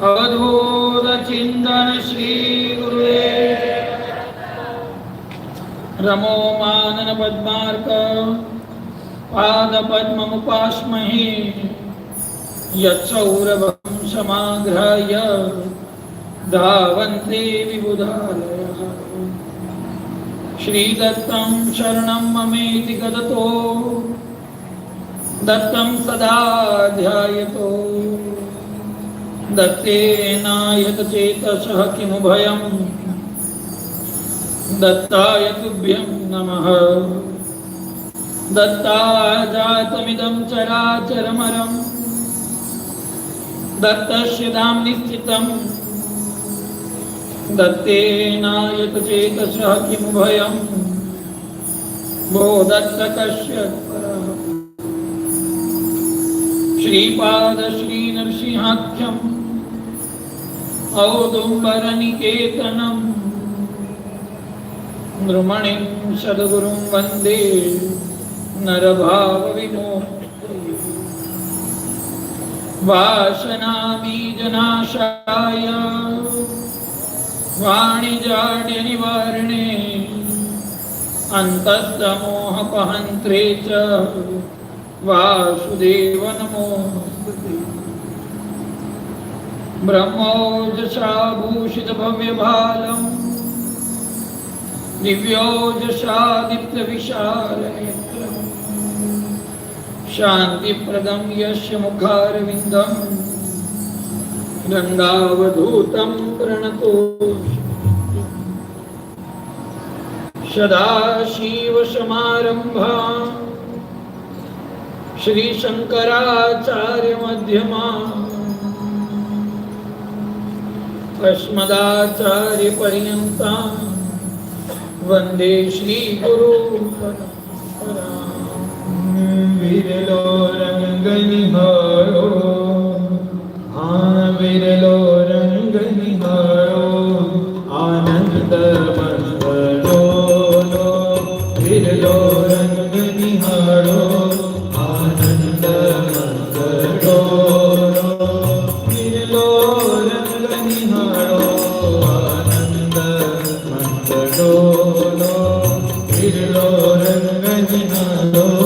अवधूत चिंतन श्री गुरुवे रमो मानन पद्मार्क पाद पद्ममुपास्महे यत्सौरभं समाग्राह्य धावन्ते विबुधालयः श्रीदत्तं शरणं ममेति गदतो दत्तं सदा ध्यायतो दत्तेनायत चेतसः किमु भयं दत्ताय तुभ्यं नमः दत्ताजातमिदं चराचरमरं दत्तस्य धाम्नि स्थितं दत्तेनायत चेतसः किमु भयं भो दत्त कश्चित् परः श्रीपाद श्री नरसिंहाख्यम् औदुम्बरनिकेतनं नृमणिं सद्गुरुं वन्दे नरभावविमोक्तये वासनाबीजनाशाय वाणिजाड्यनिवारणे अन्तस्तमोहपहन्त्रे च वासुदेव नमोस्तुते ब्रह्मोजसा भूषितभव्यभालम् दिव्योजसा दीप्तविशालनेत्रम् शान्तिप्रदं यस्य मुखारविन्दं गङ्गावधूतं प्रणतोऽस्मि सदाशिवसमारम्भां श्रीशङ्कराचार्यमध्यमाम् अस्मदाचार्यपर्यन्तां वन्दे श्रीगुरुपरम्पराम् विरलो रङ्गनिहारो विरलो रङ्गनिहारो आनन्दमङ्गलो विरलो रङ्गनिहारो आनन्दमङ्गलो विरलो रङ्गनिहारो आनन्दमङ्गलो विरलो रङ्गनिहारो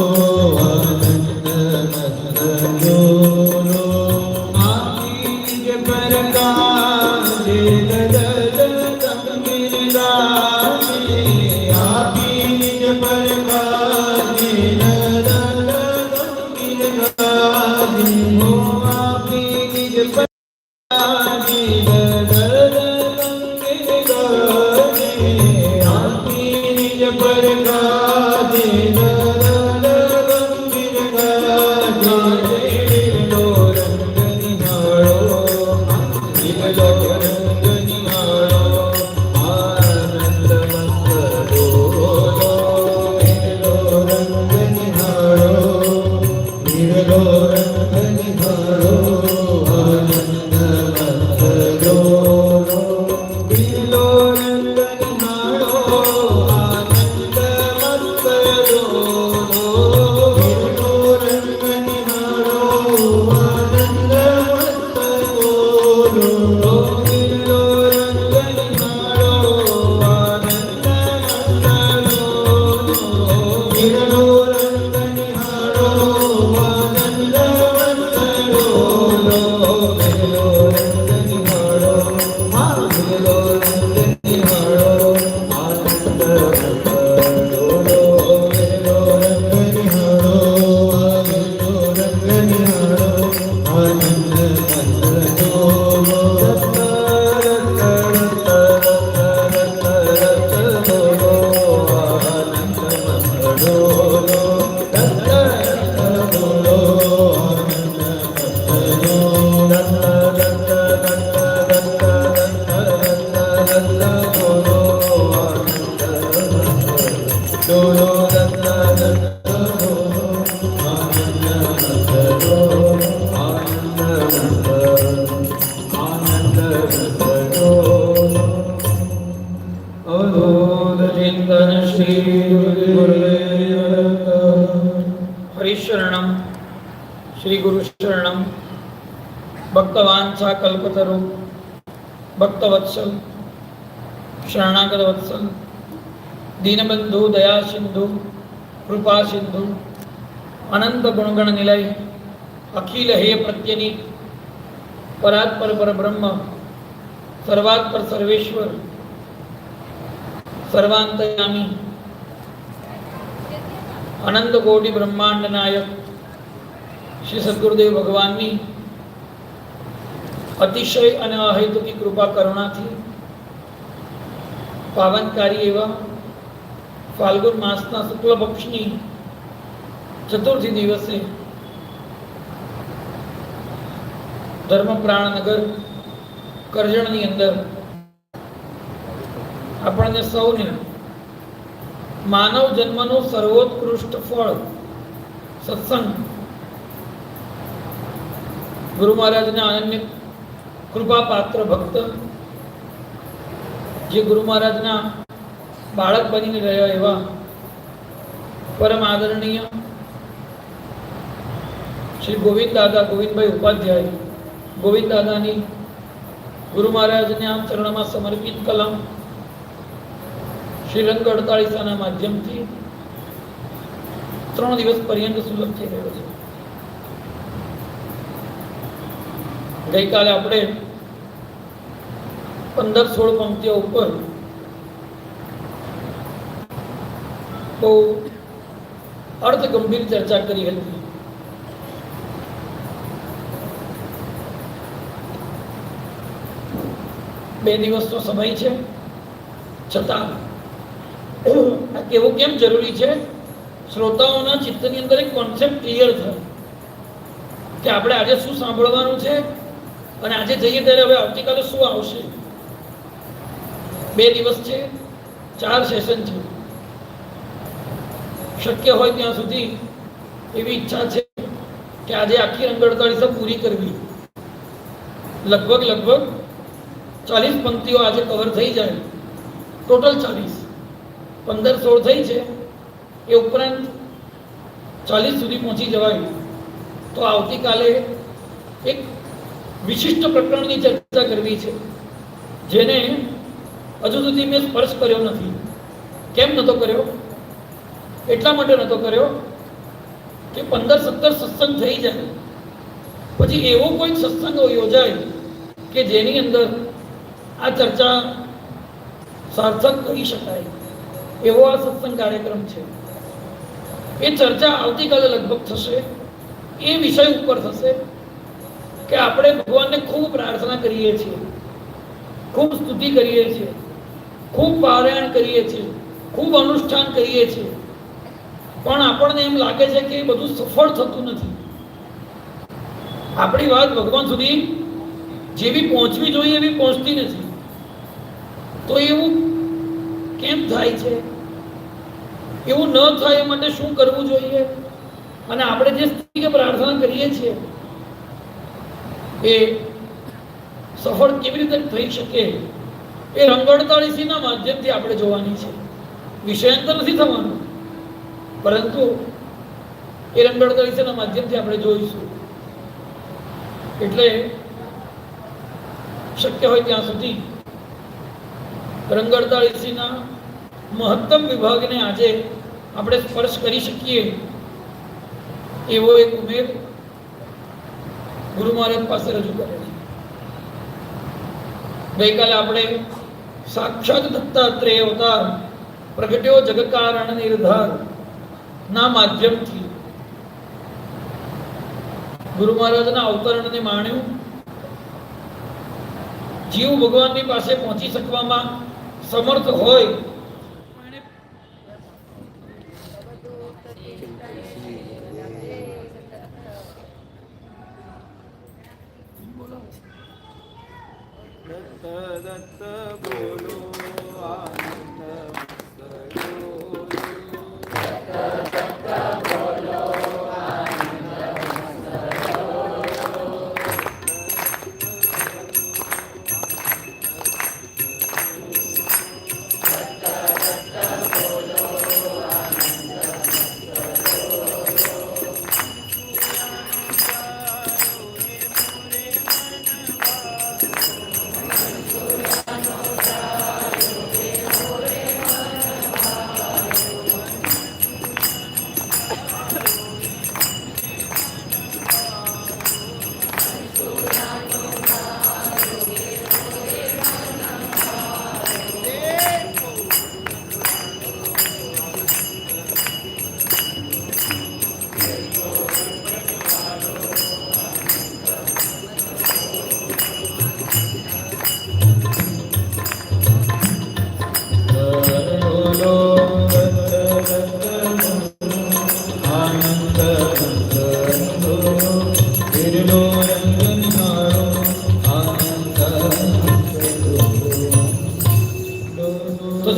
वांछा कल्पतरु भक्तवत्सल शरणागत वत्सल दीनबंधु दया सिंधु कृपा सिंधु अनंत गुणगण निलय अखिल हे प्रत्यनी परात्पर पर ब्रह्म सर्वात्पर सर्वेश्वर सर्वांतयामी अनंत कोटि ब्रह्मांड नायक श्री सद्गुरुदेव भगवान की अतिशय અને અહેતુકી કૃપા કરુણાથી પાવનકારી એવા ફાલ્ગુન માસના શુક્લ પક્ષની ચતુર્થી દિવસે ધર્મપ્રાણ નગર કરજણની અંદર આપણને સૌને માનવ જન્મનું સર્વોત્કૃષ્ટ ફળ સત્સંગ ગુરુ મહારાજના અનન્ય કૃપા પાત્ર ભક્ત જે ગુરુ મહારાજના બાળક બનીને રહ્યા એવા પરમ આદરણીય શ્રી ગોવિંદ દાદા ગોવિંદભાઈ ઉપાધ્યાય ગોવિંદ દાદાની ગુરુ મહારાજને આ ચરણમાં સમર્પિત કલમ શ્રી રંગ 48 માધ્યમથી 3 દિવસ પર્યંત સુલભ થઈ રહ્યો છે. ગઈકાલે આપણે 15-16 પંક્તિઓ ઉપર બહુ અર્થ ગંભીર ચર્ચા કરી હતી. બે દિવસનો સમય છે, છતાં આ કેવું કેમ જરૂરી છે? શ્રોતાઓના ચિત્તની અંદર એક કોન્સેપ્ટ ક્લિયર થાય કે આપણે આજે શું સાંભળવાનું છે અને આજે જઈએ ત્યારે હવે આવતીકાલે શું આવશે. 2 દિવસ છે, 4 સેશન છે. શક્ય હોય ત્યાં સુધી એવી ઈચ્છા છે કે આજે આખી રંગ 48 પૂરી કરવી. લગભગ 40 પંક્તિઓ આજે કવર થઈ જાય. ટોટલ 40, 15-16 થઈ છે, એ ઉપરાંત 40 સુધી પહોંચી જવાય તો આવતીકાલે એક વિશિષ્ટ પ્રકરણની ચર્ચા કરવી છે જેને હજુ સુધી મેં સ્પર્શ કર્યો નથી. કેમ નહોતો કર્યો? એટલા માટે નહોતો કર્યો કે 15-17 સત્સંગ થઈ જાય પછી એવો કોઈ સત્સંગ યોજાય કે જેની અંદર આ ચર્ચા સાર્થક કરી શકાય એવો આ સત્સંગ કાર્યક્રમ છે. એ ચર્ચા આવતીકાલે લગભગ થશે. એ વિષય ઉપર થશે કે આપણે ભગવાનને ખૂબ પ્રાર્થના કરીએ છીએ, ખૂબ સ્તુતિ કરીએ છીએ, ખૂબ પારાયણ કરીએ છીએ, ખૂબ અનુષ્ઠાન કરીએ છીએ, પણ આપણને એમ લાગે છે કે એ બધું સફળ થતું નથી. આપણી વાત ભગવાન સુધી જેવી પહોંચવી જોઈએ એવી પહોંચતી નથી. તો એવું કેમ થાય છે? એવું ન થાય એ માટે શું કરવું જોઈએ? અને આપણે જે સ્થિતિ પ્રાર્થના કરીએ છીએ એ સફળ કેવી રીતે થઈ શકે એ રંગ 48 માધ્યમથી આપણે જોવાની છે. વિષયાંતર નથી થવાનું, પરંતુ એ રંગ 48 માધ્યમથી આપણે જોઈશું. એટલે શક્ય હોય ત્યાં સુધી રંગ 48 મહત્તમ વિભાગને આજે આપણે સ્પર્શ કરી શકીએ એવો એક ઉમેદ ગુરુ મહારાજ પાસે રજૂ કરે છે. ગઈકાલે આપણે સાક્ષાત દત્તાત્રેય અવતાર પ્રગટ્યો જગકારણ નિર્ધાર ના માધ્યમથી ગુરુ મહારાજના અવતરણને માણ્યું. જીવ ભગવાનની પાસે પહોંચી શકવામાં સમર્થ હોય દત્ત બોલો આનંદ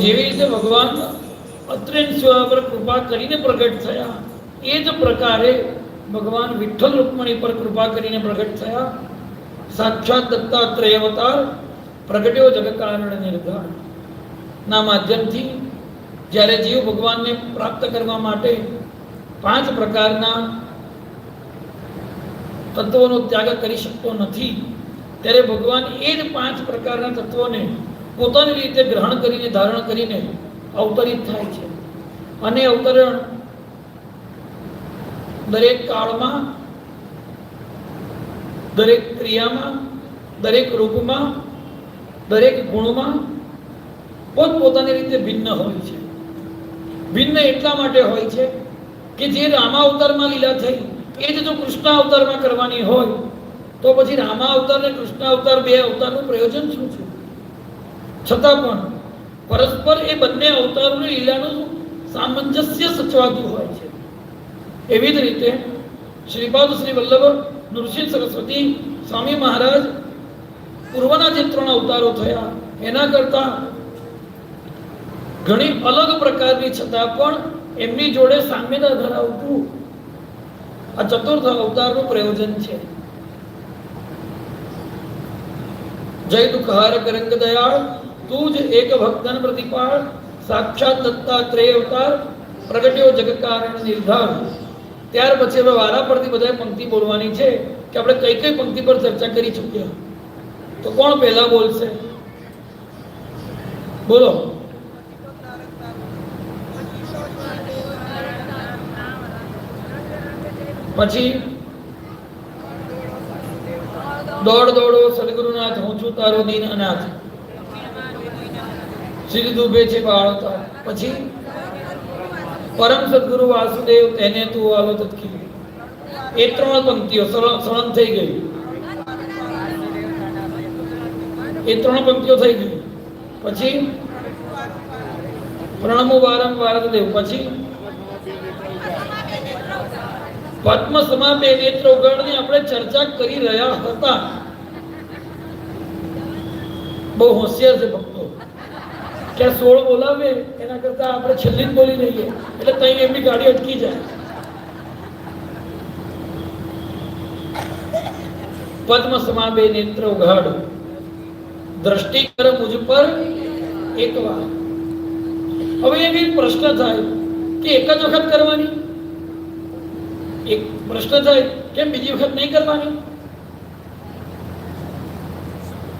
જેવી રીતે ભગવાન અત્રેન સેવા પર કૃપા કરીને પ્રગટ થયા, એ જ પ્રકારે ભગવાન વિઠ્ઠલ રૂકમણી પર કૃપા કરીને પ્રગટ થયા. સાક્ષાત દત્તાત્રેય અવતાર પ્રગટ્યો જગ કારણ નિર્ધાર ના માધ્યમથી જ્યારે જીવ ભગવાનને પ્રાપ્ત કરવા માટે 5 પ્રકારના તત્વોનો ત્યાગ કરી શકતો નથી, ત્યારે ભગવાન એ જ 5 પ્રકારના તત્વોને પોતાની રીતે ગ્રહણ કરીને ધારણ કરીને અવતરિત થાય છે. અને અવતરણ દરેક કાળમાં, દરેક ક્રિયામાં, દરેક રૂપમાં, દરેક ગુણમાં પોતપોતાની રીતે ભિન્ન હોય છે. ભિન્ન એટલા માટે હોય છે કે જે રામાવતારમાં લીલા થઈ એ જ જો કૃષ્ણાવતારમાં કરવાની હોય તો પછી રામાવતાર અને કૃષ્ણાવતાર 2 અવતારનું પ્રયોજન શું છે? છતાં પણ પરસ્પર એ બંને અવતારોની લીલાનું સામંજસ્ય સચવાતું હોય છે. એવી જ રીતે શ્રીપાદ શ્રી વલ્લભ નૃસિંહ સરસ્વતી સ્વામી મહારાજ પૂર્વના જે 3 અવતારો થયા એના કરતા ઘણી અલગ પ્રકારની છતાં પણ એમની જોડે સામ્યતા ધરાવતું આ ચતુર્થ અવતારનું પ્રયોજન છે. જય દુઃખહારક રંગ દયાળ તું જ એક ભક્તન પ્રતિપાળ સાક્ષાત દત્તાત્રેય અવતાર પ્રગટ્યો જગ કારણ નિર્ધાર. ત્યાર પછી હવે વારા પરથી બધાએ પંક્તિ બોલવાની છે કે આપણે કઈ કઈ પંક્તિ પર ચર્ચા કરી ચૂક્યા. તો કોણ પહેલા બોલશે? બોલો. પછી દોડ દોડો સદગુરુનાથ હું છું તારો દીન અનાથ, શ્રી દુબે છે બાળતા. પછી પરમ સદગુરુ વાસુદેવ તેને તું આલો તત્કી. એ 3 પંક્તિઓ સળંગ થઈ ગઈ. એ 3 પંક્તિઓ થઈ ગઈ. પછી પ્રણમો વારંવાર દેવ. પછી પદ્મ સમા 2 નેત્ર ઉગાડની આપણે ચર્ચા કરી રહ્યા હતા. બહુ હોશિયાર છે ભક્તો કે 16 બોલાવે એના કરતા આપણે છેલ્લી જ બોલી લઈએ એટલે તઈ એમની ગાડી અટકી જાય. પદ્મ સમા 2 નેત્ર ઉઘાડ દ્રષ્ટિ કર મુજ પર એક વાર. હવે એવી પ્રશ્ન થાય કે એક જ વખત કરવાની? એક પ્રશ્ન થાય કેમ બીજી વખત નહીં કરવાની?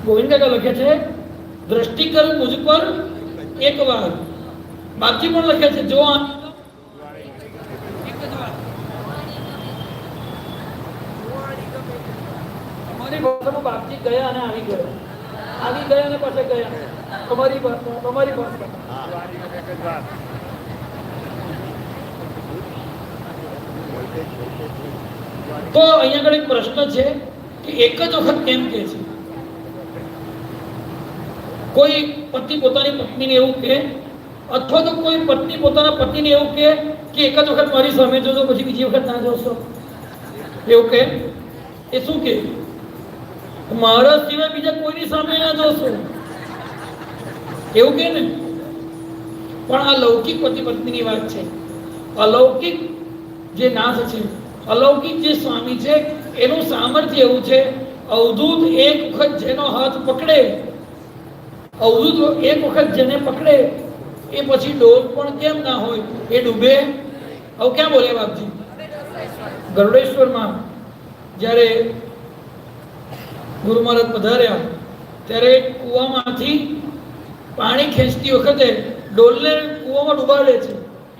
ગોવિંદ કાકા લખે છે દ્રષ્ટિ કર મુજ પર એક વાર. બાકી પણ લખે છે જો અમારી ભાષામાં બાપજી ગયા અને આવી ગયા, આવી ગયા અને પાછા ગયા. તમારી ભાષા, તમારી ભાષા. તો અહીંયા આગળ એક પ્રશ્ન છે કે એક જ વખત કેમ કે છે? કોઈ પતિ પોતાની પત્નીને એવું કહે, અથવા તો કોઈ પત્ની પોતાના પતિને એવું કહે કે એક જ વખત મારી સામે જોજો પછી બીજી વખત ના જોશો, એવું કહે? એ શું કહે? મારા સિવાય બીજા કોઈની સામે ના જોશો, એવું કહે ને? પણ આ લૌકિક પતિ પત્નીની વાત છે. અલૌકિક જે નાથ છે, અલૌકિક જે સ્વામી છે એનું સામર્થ્ય એવું છે, અવધૂત એક વખત જેનો હાથ પકડે, અવધૂત એક વખત જેને પકડે એ પછી ડોલ પણ કેમ ના હોય, એ ડૂબે. હવે ક્યાં બોલે બાપજી? ગરુડેશ્વરમાં જ્યારે ગુરુ મહારાજ પધાર્યા ત્યારે કૂવામાંથી પાણી ખેંચતી વખતે ડોલને કૂવામાં ડૂબાડે છે.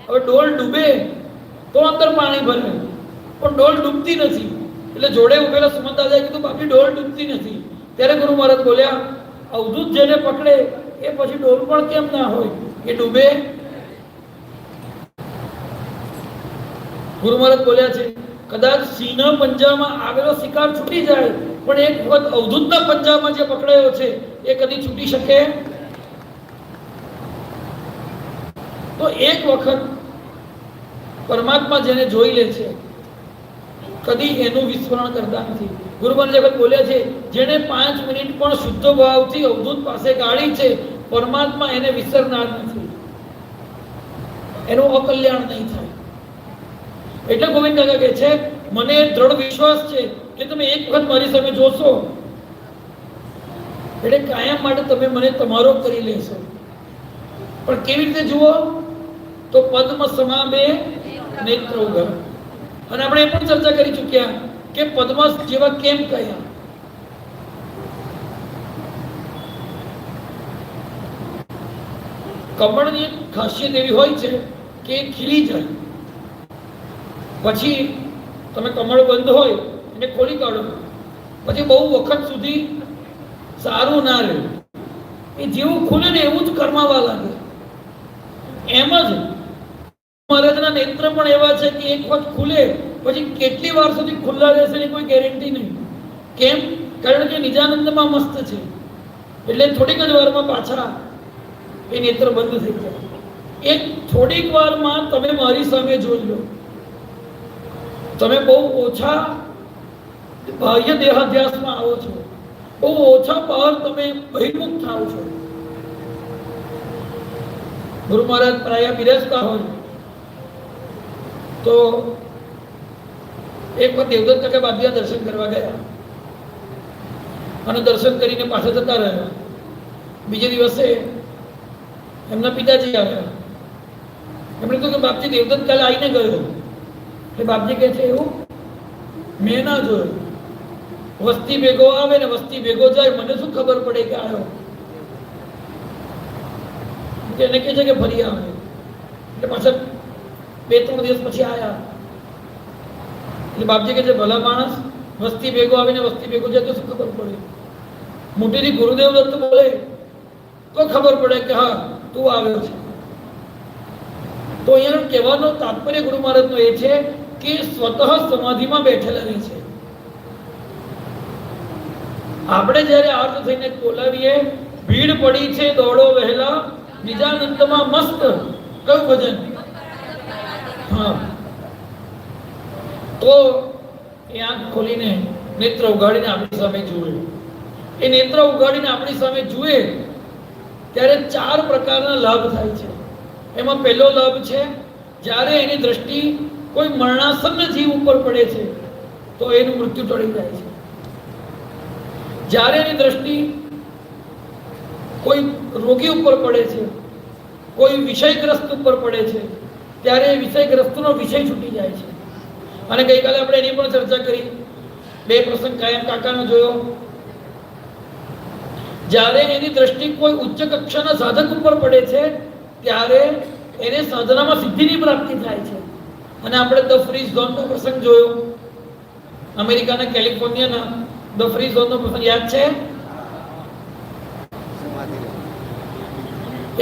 હવે ડોલ ડૂબે તો અંદર પાણી ભરે, પણ ડોલ ડૂબતી નથી. એટલે જોડે ઉભેલા સુમંત દાદાએ કીધું બાકી ડોલ ડૂબતી નથી. ત્યારે ગુરુ મહારાજ બોલ્યા અવધૂત જેને પકડે એ પછી ડોલ પણ કેમ ના હોય, એ ડૂબે. ગુરુ મહારાજ બોલ્યા છે કદાચ સિંહના પંજામાં આવેલો શિકાર છૂટી જાય પણ એક વખત અવધૂતના પંજામાં જે પકડાયો છે એ કદી છૂટી શકે? તો એક વખત પરમાત્મા જેને જોઈ લે છે કદી એનું વિસ્મરણ કરતા નથી. ગુરુ મહારાજ બોલ્યા છે જેને 5 મિનિટ પણ શુદ્ધ ભાવથી અવધૂત પાસે ગાળી છે પરમાત્મા એને વિસરનાર નથી. એનું અકલ્યાણ નહીં થાય. એટલે ગોવિંદ કાકા કહે છે, મને દ્રઢ વિશ્વાસ છે કે તમે એક વખત મારી સામે જોશો એટલે કાયમ માટે તમે મને તમારો કરી લેશો. પણ કેવી રીતે જુઓ? તો પદ્મ સમાબે નેત્ર ઉઘાડ. અને આપણે એ પણ ચર્ચા કરી ચૂક્યા કે પદ્મ જેવા કેમ કહ્યા. કમળની એક ખાસિયત એવી હોય છે કે એ ખીલી જાય, પછી તમે કમળ બંધ હોય એને ખોલી કાઢો, પછી બહુ વખત સુધી સારું ના રહે. એ જેવું ખુલે ને એવું જ કરમાવા લાગે. એમ જ મહારાજના નેત્ર પણ એવા છે કે એક વખત ખુલે પછી કેટલી વાર સુધી ખુલ્લા રહેશે એની કોઈ ગેરંટી નહીં. કેમ? કારણ કે નિજાનંદમાં મસ્ત છે, એટલે થોડીક જ વારમાં પાછા એ નેત્ર બંધ થઈ જાય. એ થોડીક વારમાં તમે મારી સામે જોઈ લો, તમે બહુ ઓછા બાહ્ય દેહાધ્યાસમાં આવો છો, બહુ ઓછા બહાર તમે બહિર્મુખ થાઓ છો. ગુરુ મહારાજ પ્રાય બિરાજતા હોય તો એક વખત દેવદત્ત કાકા બાદિયા દર્શન કરવા ગયા અને દર્શન કરીને પાછા જતા રહ્યા. બીજે દિવસે એમના પિતાજી આવ્યા. એમણે કહ્યું કે બાપજી દેવદત્ત કાલે આવીને ગયો. એટલે બાપજી કહે છે, એવું મેં ના જોયું. વસ્તી ભેગો આવે ને વસ્તી ભેગો જાય, મને શું ખબર પડે કે આવ્યો? એને કહે છે કે ફરી આવે. એટલે પાછા 2-3 દિવસ પછી આવ્યા. એટલે બાપજી કહે છે, ભલા માણસ વસ્તી ભેગો આવીને વસ્તી ભેગો જાય તો શું ખબર પડે? મોટેથી ગુરુદેવ દત્ત બોલે તો ખબર પડે કે હા તું આવ્યો છે. તો અહીંયા કહેવાનો તાત્પર્ય ગુરુ મહારાજનો એ છે કે સ્વતઃ સમાધિમાં બેઠેલા રહે છે. આપણે જ્યારે આર્ત થઈને બોલાવીએ, ભીડ પડી છે દોડો વહેલા નિજાનંદમાં મસ્ત, કયું ભજન? હા, તો એ આંખ ખોલીને નેત્ર ઉગાડીને આપણી સામે જુએ. એ નેત્ર ઉગાડીને આપણી સામે જુએ ત્યારે 4 પ્રકારના લાભ થાય છે. એમાં પહેલો લાભ છે, જ્યારે એની દ્રષ્ટિ કોઈ મરણાસન્ન જીવ ઉપર પડે છે તો એનું મૃત્યુ ટળી જાય છે. જ્યારે એની દ્રષ્ટિ કોઈ રોગી ઉપર પડે છે, કોઈ વિષયગ્રસ્ત ઉપર પડે છે, ત્યારે એ વિષયગ્રસ્તનો વિષય છૂટી જાય છે. અને ગઈકાલે આપણે એની પણ ચર્ચા કરી. 2 પ્રસંગ કાયમ કાકાનો જોયો. જ્યારે એની દ્રષ્ટિ કોઈ ઉચ્ચ કક્ષાના સાધક ઉપર પડે છે ત્યારે એને સાધનામાં સિદ્ધિની પ્રાપ્તિ થાય છે. અને આપણે ધ ફ્રી ઝોનનો પ્રસંગ જોયો. અમેરિકાના કેલિફોર્નિયાના ધ ફ્રી ઝોનનો પ્રસંગ યાદ છે?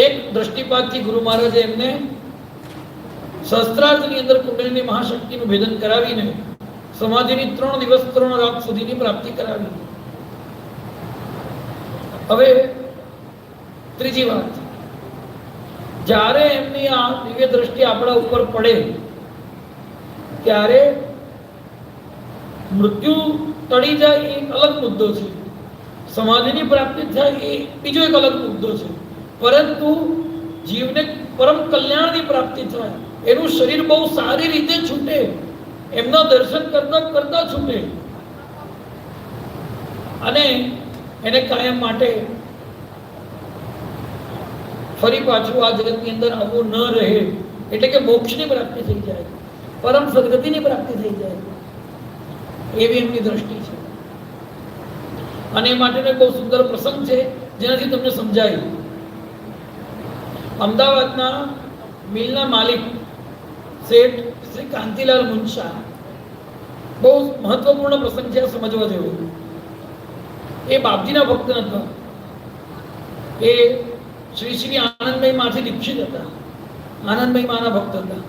એક દ્રષ્ટિપાતથી ગુરુ મહારાજે એમને શસ્ત્રાર્થની અંદર કુંડળીની મહાશક્તિનું ભેદન કરાવીને સમાધિની 3 દિવસ 3 રાત સુધીની પ્રાપ્તિ કરાવી. હવે ત્રીજી વાત, જ્યારે એમની આ દિવ્ય દ્રષ્ટિ આપણા ઉપર પડે ત્યારે મૃત્યુ ટળી જાય એ અલગ મુદ્દો છે, સમાધિની પ્રાપ્તિ થાય એ બીજો એક અલગ મુદ્દો છે. પરંતુ જીવને પરમ કલ્યાણની પ્રાપ્તિ થાય, એનું શરીર બહુ સારી રીતે છૂટે, એમના દર્શન કરતા કરતા છૂટે અને એને કાયમ માટે ફરી પાછું આ જગતની અંદર આવવું ન રહે, એટલે કે મોક્ષની પ્રાપ્તિ થઈ જાય, પરમ સદગતિની પ્રાપ્તિ થઈ જાય, એવી એમની દ્રષ્ટિ છે. અને એ માટેનો બહુ સુંદર પ્રસંગ છે જેનાથી તમને સમજાય. અમદાવાદના મિલના માલિક શેઠ શ્રી કાંતિલાલ મુનશા, બહુ મહત્વપૂર્ણ પ્રસંગ છે, સમજવા જેવો. એ બાપજીના ભક્ત હતા. એ શ્રી શ્રી આનંદમય માંથી દીક્ષિત હતા, આનંદમય માના ભક્ત હતા.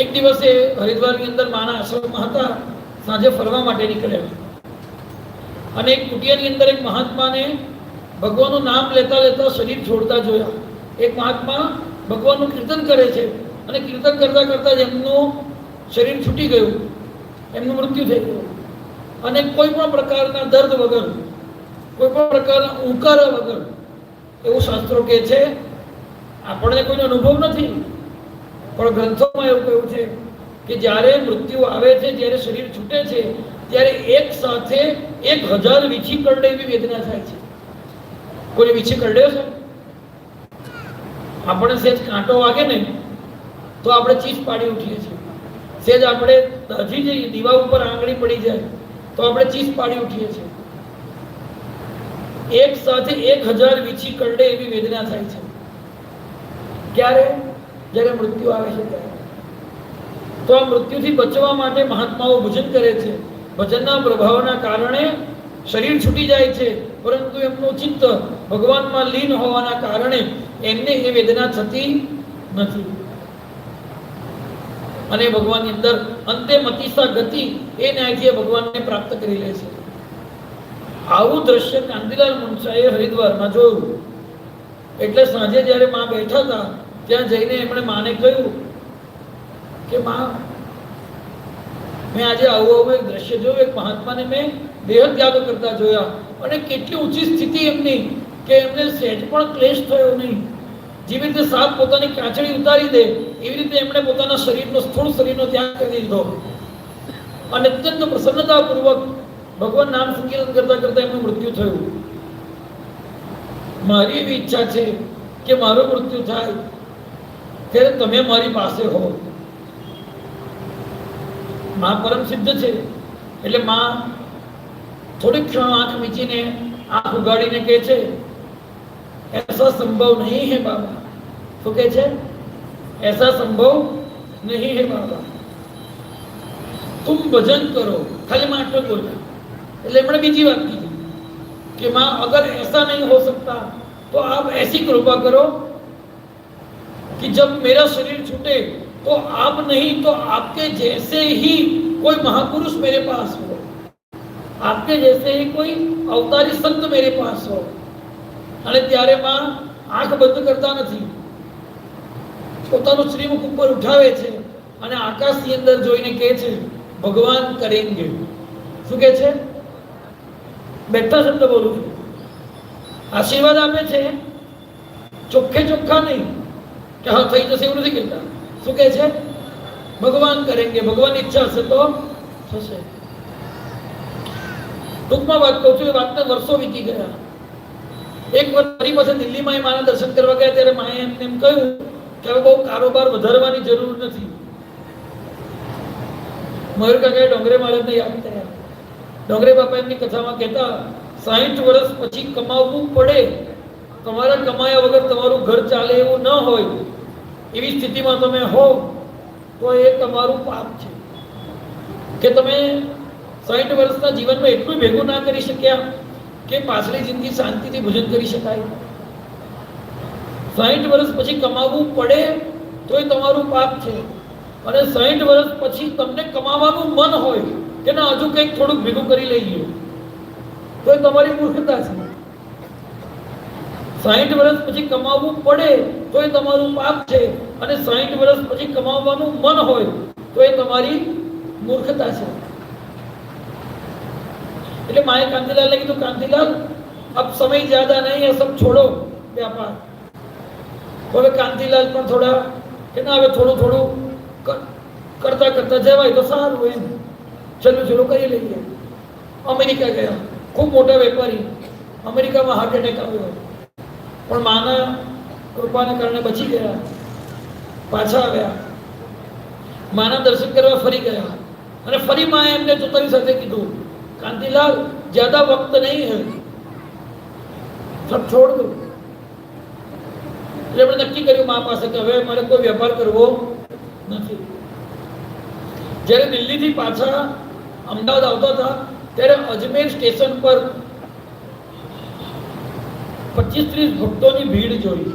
એક દિવસે હરિદ્વારની અંદર માના આશ્રમમાં હતા, સાંજે ફરવા માટે નીકળ્યા અને એક કુટિયાની અંદર એક મહાત્માને ભગવાનનું નામ લેતા લેતા શરીર છોડતા જોયા. એક મહાત્મા ભગવાનનું કીર્તન કરે છે અને કીર્તન કરતા કરતા જ એમનું શરીર છૂટી ગયું, એમનું મૃત્યુ થઈ ગયું. અને કોઈ પણ પ્રકારના દર્દ વગર, કોઈ પણ પ્રકારના ઉકારા વગર, એવું શાસ્ત્રો કહે છે, આપણને કોઈનો અનુભવ નથી, પણ ગ્રંથોમાં એવું કહ્યું છે કે જ્યારે મૃત્યુ આવે છે, જ્યારે શરીર છૂટે છે, ત્યારે એક સાથે 1000 વીછી કરડે એવી વેદના થાય છે. કોઈ વીછી કરડ્યો છે? આપણે સેજ કાંટો વાગે ને તો આપણે ચીસ પાડી ઉઠીએ છીએ. સેજ આપણે હજી જઈએ, દીવા ઉપર આંગળી પડી જાય તો આપણે ચીસ પાડી ઉઠીએ છીએ. એક સાથે 1000 વીછી કરડે એવી વેદના થાય છે. ક્યારે? જ્યારે મૃત્યુ આવે છે ત્યારે. તો આ મૃત્યુથી બચવા માટે મહાત્માઓ ભજન કરે છે. ભજનના પ્રભાવના કારણે શરીર છૂટી જાય છે, પરંતુ એમનું ચિત્ત ભગવાનમાં લીન હોવાના કારણે એમને એ વેદના થતી નથી અને ભગવાનની અંદર અંતે મતિસા ગતિ એ ન્યાયથી ભગવાનને પ્રાપ્ત કરી લે છે. આવું દ્રશ્ય કાંતિલાલ મુનશાએ હરિદ્વારમાં જોયું. એટલે સાંજે જ્યારે માં બેઠા હતા ત્યાં જઈને એમણે માને કહ્યું કે માં, મેં આજે આવું એક દ્રશ્ય જોયું. એક મહાત્માને મેં દેહ ત્યાગ કરતા જોયા અને કેટલી ઊંચી સ્થિતિ એમની કે એમને સહેજ પણ ક્લેશ થયો નહીં. જેવી રીતે સાપ પોતાની કાંચળી ઉતારી દે એવી રીતે એમણે પોતાના શરીરનો, સ્થૂળ શરીરનો ત્યાગ કરી દીધો અને અત્યંત પ્રસન્નતાપૂર્વક ભગવાન નામ સંકીર્તન કરતા કરતા એમનું મૃત્યુ થયું. મારી એવી ઈચ્છા છે કે મારું મૃત્યુ થાય ત્યારે તમે મારી પાસે હો. માં પરમ સિદ્ધ છે એટલે માં થોડીક ક્ષણ આંખ મીચીને, આંખ ઉગાડીને કહે છે, ऐसा संभव नहीं है बाबा. શું કહે છે? ऐसा संभव नहीं है बाबा, तुम भजन करो. खाली માં આટલું બોલ્યા. એટલે એમણે બીજી વાત કીધી કે માં, अगर ऐसा नहीं हो सकता तो आप ऐसी कृपा करो कि जब मेरा शरीर छूटे तो आप नहीं तो आपके जैसे ही कोई महापुरुष मेरे पास हो, आपके जैसे ही कोई अवतारी संत मेरे पास हो. અને ત્યારે માં આંખ બંધ કરતા નથી, પોતાનું શ્રીમુખ ઉપર ઉઠાવે છે અને આકાશની અંદર જોઈને કહે છે, ભગવાન કરેંગે. શું કહે છે? બેઠા શબ્દ બોલું છું. આશીર્વાદ આપે છે, ચોખ્ખે ચોખ્ખા નહીં કે હા થઈ જશે એવું નથી કહેતા. શું કહે છે? ભગવાન કરેંગે. ભગવાનની ઈચ્છા હશે તો થશે. ટૂંકમાં વાત કહું છું, એ વાતને વર્ષો વીતી ગયા. એક વાર ફરી પાછા દિલ્હીમાં એ માના દર્શન કરવા ગયા ત્યારે માએ એમને એમ કહ્યું કે હવે બહુ કારોબાર વધારવાની જરૂર નથી. મયુર કાકાએ ડોંગરે મહારાજને યાદ કર્યા. ડોંગરે બાપા એમની કથામાં કહેતા, 60 વર્ષ પછી કમાવવું પડે, તમારા કમાયા વગર તમારું ઘર ચાલે એવું ન હોય એવી સ્થિતિમાં તમે હો તો એ તમારું પાપ છે કે તમે 60 વર્ષના જીવનમાં એટલું ભેગું ના કરી શક્યા કે પાછલી જિંદગી શાંતિથી ભોજન કરી શકાય. 60 વર્ષ પછી કમાવવું પડે તો એ તમારું પાપ છે. અને 60 વર્ષ પછી તમને કમાવાનું મન હોય કે ના હજુ કંઈક થોડુંક ભેગું કરી લઈએ તો એ તમારી મૂર્ખતા છે. 60 વર્ષ પછી કમાવવું પડે તો એ તમારું પાપ છે અને 60 વર્ષ પછી કમાવવાનું મન હોય તો એ તમારી મૂર્ખતા છે. એટલે માએ કાંતિલાલને કીધું, કાંતિલાલ अब समय ज्यादा नहीं है, सब छोड़ो व्यापार. હવે કાંતિલાલ પણ થોડા કે ના હવે થોડું થોડું કરતા કરતા જવાય તો સારું એમ ચલો કરી લઈએ. અમેરિકા ગયા, ખૂબ મોટા વેપારી. અમેરિકામાં હાર્ટ એટેક આવ્યો પણ માના કૃપાના કારણે બચી ગયા. પાછા આવ્યા, માના દર્શન કરવા ફરી ગયા અને ફરી માએ એમને પોતાની સાથે કીધું, कांतिलाल ज्यादा वक्त नहीं है, सब छोड़ दो. એટલે આપણે નક્કી કર્યું મા પાસે કે હવે મારે કોઈ વેપાર કરવો નથી. જ્યારે દિલ્હીથી પાછા અમદાવાદ આવતા હતા ત્યારે અજમેર સ્ટેશન પર 25-30 ભક્તોની ભીડ જોઈ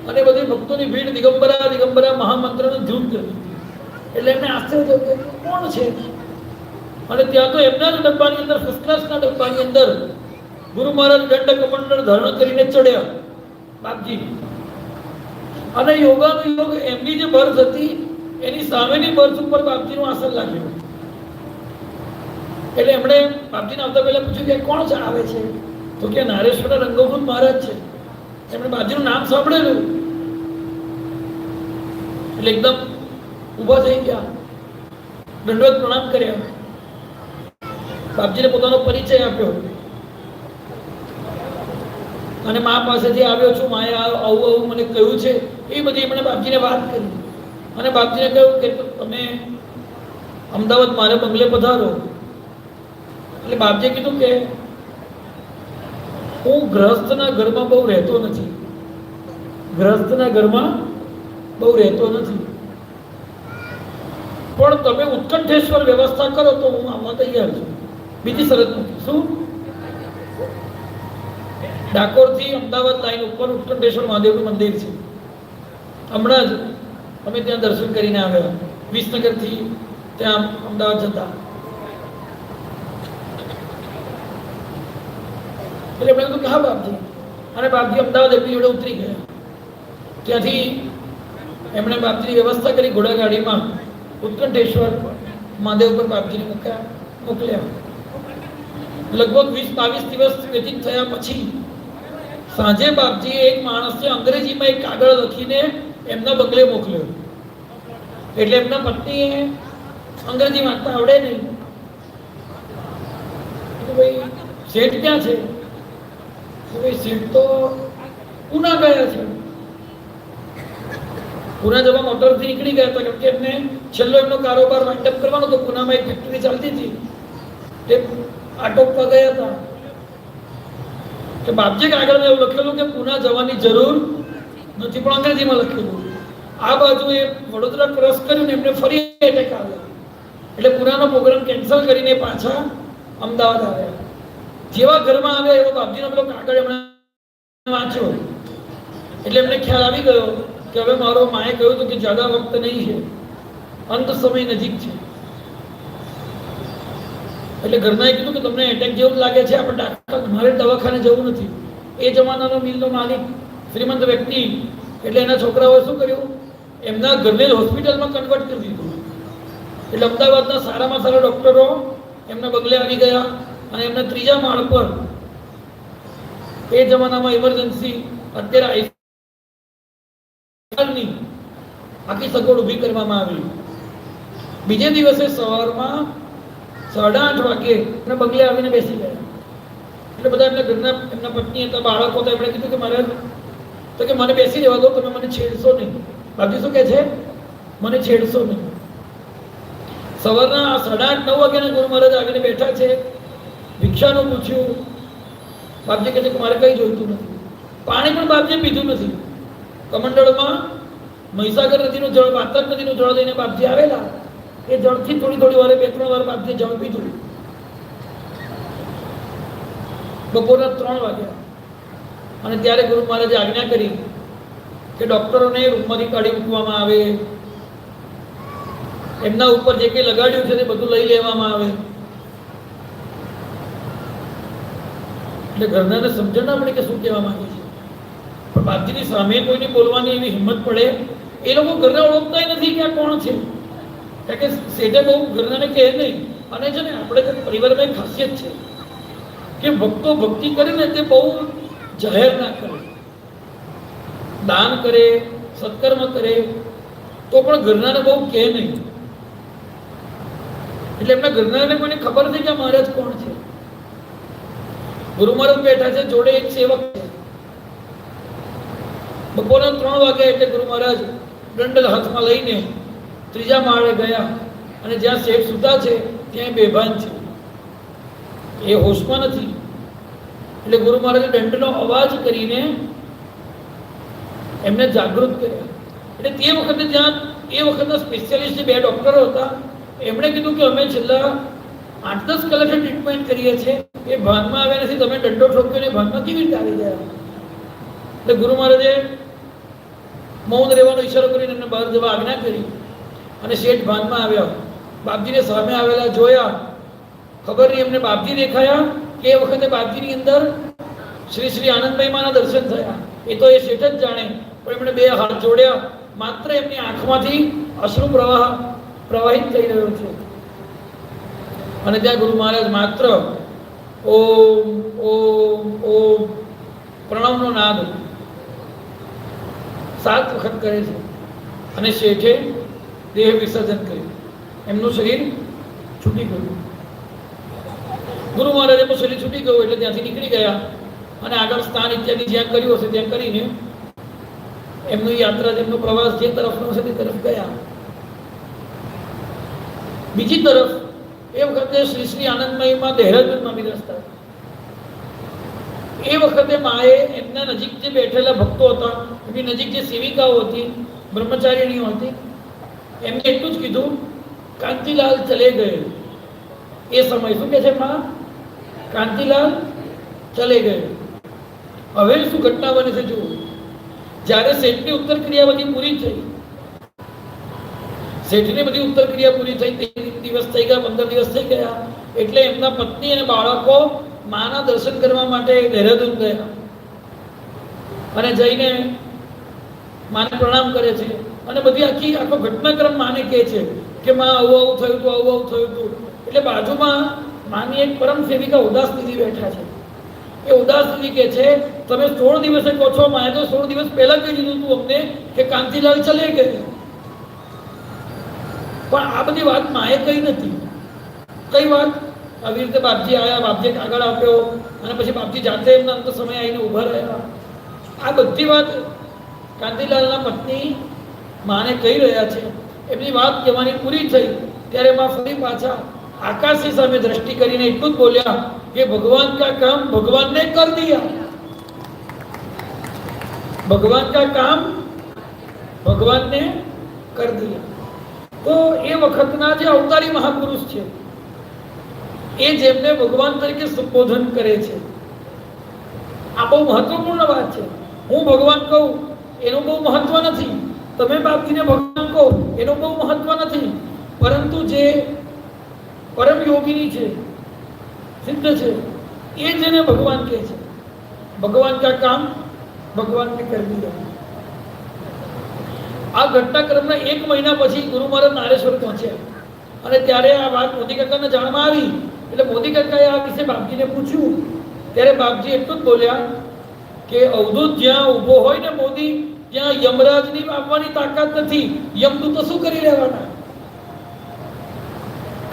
અને બધી ભક્તોની ભીડ દિગંબરા મહામંત્રનો ધૂન કરતી. એટલે એમને આશ્ચર્ય થયું કે કોણ છે? અને ત્યાં તો એમના જ ડબ્બાની અંદર, ફર્સ્ટ ક્લાસના ડબ્બાની અંદર ગુરુ મહારાજ દંડ કમંડળ ધારણ કરીને ચડ્યા બાપજી. અને યોગાનું યોગ એમની જે બર્થ હતી એની સામેની બર્થ ઉપર બાપજીનું આસન લાગ્યું. એટલે એમણે બાપજીને આવતા પહેલા પૂછ્યું કે કોણ છે આવે છે? તો કે નારેશ્વર રંગોભૂત મહારાજ છે. એમણે બાપજીનું નામ સાંભળેલું એટલે એકદમ ઊભા થઈ ગયા, દંડવત પ્રણામ કર્યા, બાપજીને પોતાનો પરિચય આપ્યો અને મા પાસેથી આવ્યો છું, માએ આવું આવું મને કહ્યું છે, એ બધી એમણે બાપજીને વાત કરી અને બાપજીને કહ્યું કે તમે અમદાવાદ મારે બંગલે પધારો. એટલે બાપજીએ કીધું કે હું ગ્રહસ્થના ઘરમાં બહુ રહેતો નથી, ગ્રહસ્થના ઘરમાં બહુ રહેતો નથી, પણ તમે ઉત્કંઠેશ્વર વ્યવસ્થા કરો તો હું આવવા તૈયાર છું. બીજી શરત મૂકી. શું? ડાકોરથી અમદાવાદ લાઈન ઉપર ઉત્કંઠેશ્વર મહાદેવનું મંદિર છે. હમણાં જ અમે ત્યાં દર્શન કરીને આવ્યા, વિસનગરથી ત્યાં અમદાવાદ જતા. એટલે એમણે કીધું કે હા બાપજી, અને બાપજી અમદાવાદ એમની જોડે ઉતરી ગયા. ત્યાંથી એમણે બાપજીની વ્યવસ્થા કરી, ઘોડાગાડીમાં ઉત્કંઠેશ્વર મહાદેવ પર બાપજીને મોકલ્યા. લગભગ 20-22 દિવસ વ્યતીત થયા પછી સાંજે બાપજીએ એક માણસને અંગ્રેજીમાં એક કાગળ લખીને એમના બંગલે મોકલ્યો. એટલે એમના પત્નીએ અંગ્રેજી વાંચતા આવડે નહીં, ભાઈ શેઠ ક્યાં છે? ભાઈ શેઠ તો પૂના ગયા છે. પૂના જવા મોટરથી નીકળી ગયા હતા, કારણ કે એમને છેલ્લો એમનો કારોબાર વાઇન્ડઅપ કરવાનો હતો. પૂનામાં એક ફેક્ટરી ચાલતી હતી, તે આટોપવા ગયા હતા. કે બાપજી કાગળમાં એવું લખેલું કે પૂના જવાની જરૂર નથી, પણ અંગ્રેજીમાં લખેલું. આ બાજુ એ વડોદરા ક્રોસ કર્યું ને એમને ફરી એટેક આવ્યો, એટલે પૂનાનો પ્રોગ્રામ કેન્સલ કરીને પાછા અમદાવાદ આવ્યા. જેવા ઘરમાં આવ્યા એવો બાપજીનો પેલો કાગળ એમણે વાંચ્યો, એટલે એમને ખ્યાલ આવી ગયો કે હવે મારો માએ કહ્યું હતું કે જ્યાદા વખત નહીં છે, અંત સમય નજીક છે. એટલે ઘરનાએ કીધું કે તમને એટેક જેવું લાગે છે, આપણે મારે દવાખાને જવું નથી. એ જમાનાનો મિલનો માલિક શ્રીમંત વ્યક્તિ, એટલે એના છોકરાઓએ શું કર્યું, એમના ઘરને હોસ્પિટલમાં કન્વર્ટ કરી દીધું. એટલે અમદાવાદના સારામાં સારા ડોક્ટરો એમના બંગલે આવી ગયા અને એમના ત્રીજા માળ પર એ જમાનામાં ઇમરજન્સી, અત્યારે આખી સગવડ ઊભી કરવામાં આવી. બીજે દિવસે સવારમાં 8:30 વાગે એમના બંગલે આવીને બેસી ગયા. એટલે બધા એમના ઘરના, એમના પત્ની હતા, બાળકો હતા, એમણે કીધું કે મારે તો કે મને બેસી રહેવા દો, તમે મને છેડશો નહીં. બાપજી શું કહે છે? મને છેડશો નહીં. સવારના 8:30-9 વાગ્યાના ગુરુ મહારાજ આવીને બેઠા છે. ભિક્ષાનું પૂછ્યું. બાપજી કહે છે કે મારે કંઈ જોઈતું નથી. પાણી પણ બાપજીએ પીધું નથી. કમંડળમાં મહીસાગર નદીનું જળ, વાતર નદીનું જળ લઈને બાપજી આવેલા. એ જળથી થોડી વારે 2-3 વાર બાપજીએ જળ પીધું. બપોરના 3 વાગ્યા અને ત્યારે ગુરુ મહારાજે આજ્ઞા કરી કે ડોક્ટરોને રૂમમાંથી કાઢી મૂકવામાં આવે, એમના ઉપર જે કંઈ લગાડ્યું છે તે બધું લઈ લેવામાં આવે. એટલે ઘરનાને સમજણ ના પડે કે શું કહેવા માંગે છે, પણ બાપજીની સામે કોઈને બોલવાની એવી હિંમત પડે. એ લોકો ઘરના ઓળખતા નથી કે આ કોણ છે, કારણ કે શેઠે બહુ ઘરનાને કહે નહીં. અને છે ને આપણે પરિવારમાં એક ખાસિયત છે કે ભક્તો ભક્તિ કરે ને તે બહુ જાહેર ના કરે. દાન કરે, સત્કર્મ કરે તો પણ ઘરનાને બહુ કહે નહીં. એટલે એમના ઘરનાને કોઈને ખબર નથી કે આ મહારાજ કોણ છે. ગુરુ મહારાજ બેઠા છે, જોડે એક સેવક છે. બપોરના 3 વાગ્યા એટલે ગુરુ મહારાજ દંડ હાથમાં લઈને ત્રીજા માળે ગયા અને જ્યાં શેઠ સુતા છે ત્યાં બેભાન છે, એ હોશમાં નથી. એટલે ગુરુ મહારાજે દંડનો અવાજ કરીને એમને જાગૃત કર્યા. એટલે તે વખતે ત્યાં એ વખતના સ્પેશિયાલિસ્ટ 2 ડોક્ટરો હતા. એમણે કીધું કે અમે છેલ્લા 8-10 કલાકથી ટ્રીટમેન્ટ કરીએ છીએ, એ ભાનમાં આવ્યા નથી, તમે દંડો ઠોક્યો ને ભાનમાં કેવી રીતે આવી ગયા? એટલે ગુરુ મહારાજે મૌન રહેવાનો ઈશારો કરીને એમને બહાર જવા આજ્ઞા કરી અને શેઠ ભાનમાં આવ્યા. બાપજીને સામે આવેલા જોયા, ખબર નહીં એમને બાપજી દેખાયા કે એ વખતે બાપજીની અંદર શ્રી શ્રી આનંદમય માના દર્શન થયા. એ તો એ શેઠ જ જાણે, પણ એમણે 2 હાથ જોડ્યા. માત્ર એમની આંખમાંથી અશ્રુ પ્રવાહિત થઈ રહ્યો છે અને ત્યાં ગુરુ મહારાજ માત્ર ઓમ ઓમ ઓમ પ્રણવનો નાદ 7 વખત કરે છે. અને શેઠે દેહ વિસર્જન કર્યું. એમનું શરીર છૂટી ગયું. ગુરુ મહારાજનું શરીર છૂટી ગયું એટલે ત્યાંથી નીકળી ગયા અને આગળ સ્નાન ઇત્યાદિ જ્યાં કર્યું હશે ત્યાં કરીને એમની યાત્રા, એમનો પ્રવાસ જે તરફનો હશે તે તરફ ગયા. બીજી તરફ એ વખતે શ્રી શ્રી આનંદમયીમાં દેહરાદૂનમાં બિરાજતા. એ વખતે માએ એમના નજીક જે બેઠેલા ભક્તો હતા, એમની નજીક જે સેવિકાઓ હતી, બ્રહ્મચારીણીઓ હતી, એમને એટલું જ કીધું, કાંતિલાલ ચલે ગયે. એ સમય શું કે છે માં? કાંતિલાલ ચલે ગયે. હવે શું ઘટના બને છે જુઓ. જ્યારે શેઠની ઉત્તર ક્રિયા બધી પૂરી થઈ, શેઠની બધી ઉત્તર ક્રિયા પૂરી થઈ, 3 દિવસ થઈ ગયા, 15 દિવસ થઈ ગયા, એટલે એમના પત્ની અને બાળકો માના દર્શન કરવા માટે દેહરાદૂન ગયા અને જઈને માને પ્રણામ કરે છે અને બધી આખો ઘટનાક્રમ માને કહે છે કે માં આવું આવું થયું હતું, આવું આવું થયું હતું. એટલે બાજુમાં માની એક પરમ સેવિકા ઉદાસ દીદી બેઠા છે. એ ઉદાસ દીદી કહે છે, તમે 16 દિવસે કહો છો, માએ તો 16 દિવસ પહેલા કહી દીધું હતું અમને કે કાંતિલાલ ચલે ગયે. પણ આ બધી વાત માએ કહી નથી. કઈ વાત? આવી રીતે બાપજી આવ્યા, બાપજીએ કાગળ આપ્યો અને પછી બાપજી જાતે એમના અંત સમય આવીને ઊભા રહ્યા. આ બધી વાત કાંતિલાલના પત્ની માને કહી રહ્યા છે. એમની વાત કહેવાની પૂરી થઈ ત્યારે માં ફરી પાછા આકાશની સામે દ્રષ્ટિ કરીને એટલું જ બોલ્યા કે ભગવાન કા કામ ભગવાન ને કર દિયા. ભગવાન કા કામ ભગવાન ને કર દિયા. તો એ વખતના જે અવતારી મહાપુરુષ છે, એ જેમને ભગવાન તરીકે સંબોધન કરે છે, આ બહુ મહત્વપૂર્ણ વાત છે. હું ભગવાન કહું એનું બહુ મહત્વ નથી, તમે બાપજીને ભગવાન કહો એનું બહુ મહત્વ નથી, પરંતુ જે પરમ યોગીની છે, સિદ્ધ છે, એ જેને ભગવાન કહે છે, ભગવાન કા કામ ભગવાન ને કર દિયા. આ ઘટનાક્રમના 1 મહિના પછી ગુરુ મહારાજ નારેશ્વર પહોંચ્યા અને ત્યારે આ વાત મોદી કાકાને જાણમાં આવી. એટલે મોદી કાકાએ આ વિશે બાપજીને પૂછ્યું ત્યારે બાપજી એટલું જ બોલ્યા કે અવધૂત જ્યાં ઊભો હોય ને મોદી, ત્યાં યમરાજની આપવાની તાકાત નથી. યમદૂતો શું કરી લેવાના?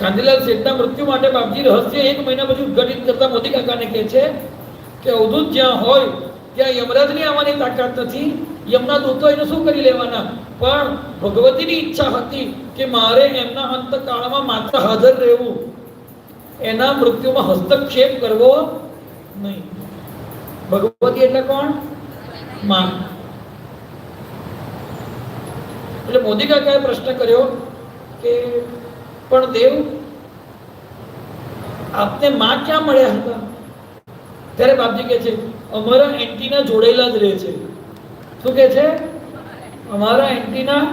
કાંતિલાલ શેઠના મૃત્યુ માટે બાપજી રહસ્ય 1 મહિના પછી ઉદ્ઘાટિત કરતા મોદી કાકાને કહે છે કે અવધૂત જ્યાં હોય ત્યાં યમરાજની આવવાની તાકાત નથી. યમના દૂતો એને શું કરી લેવાના? પણ ભગવતીની ઈચ્છા હતી કે મારે એમના અંતકાળમાં માત્ર હાજર રહેવું, એના મૃત્યુમાં હસ્તક્ષેપ કરવો નહીં. ભગવતી એટલે કોણ? માં. એટલે મોદી કાકાએ પ્રશ્ન કર્યો કે પણ દેવ, આપને માં ક્યાં મળ્યા હતા? ત્યારે બાપજી કહે છે, અમારા એન્ટીના જોડેલા જ રહે છે. શું કહે છે? અમારા એન્ટીના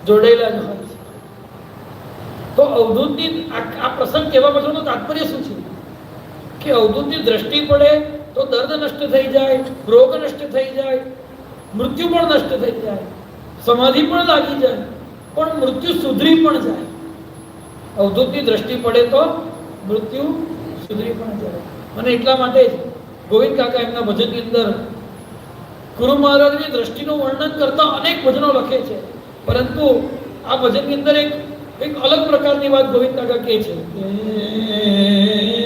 જોડેલા જ હોય છે. તો અવધૂતની આ પ્રસંગ કહેવા પાછળનું તાત્પર્ય શું છે? કે અવધૂતની દ્રષ્ટિ પડે તો દર્દ નષ્ટ થઈ જાય, રોગ નષ્ટ થઈ જાય, મૃત્યુ પણ નષ્ટ થઈ જાય, સમાધિ પણ લાગી જાય, પણ મૃત્યુ સુધરી પણ જાય. અવધૂતની દ્રષ્ટિ પડે તો મૃત્યુ સુધરી પણ જાય. અને એટલા માટે જ ગોવિંદ કાકા એમના ભજનની અંદર ગુરુ મહારાજની દ્રષ્ટિનું વર્ણન કરતા અનેક ભજનો લખે છે, પરંતુ આ ભજનની અંદર એક અલગ પ્રકારની વાત ગોવિંદ કાકા કહે છે.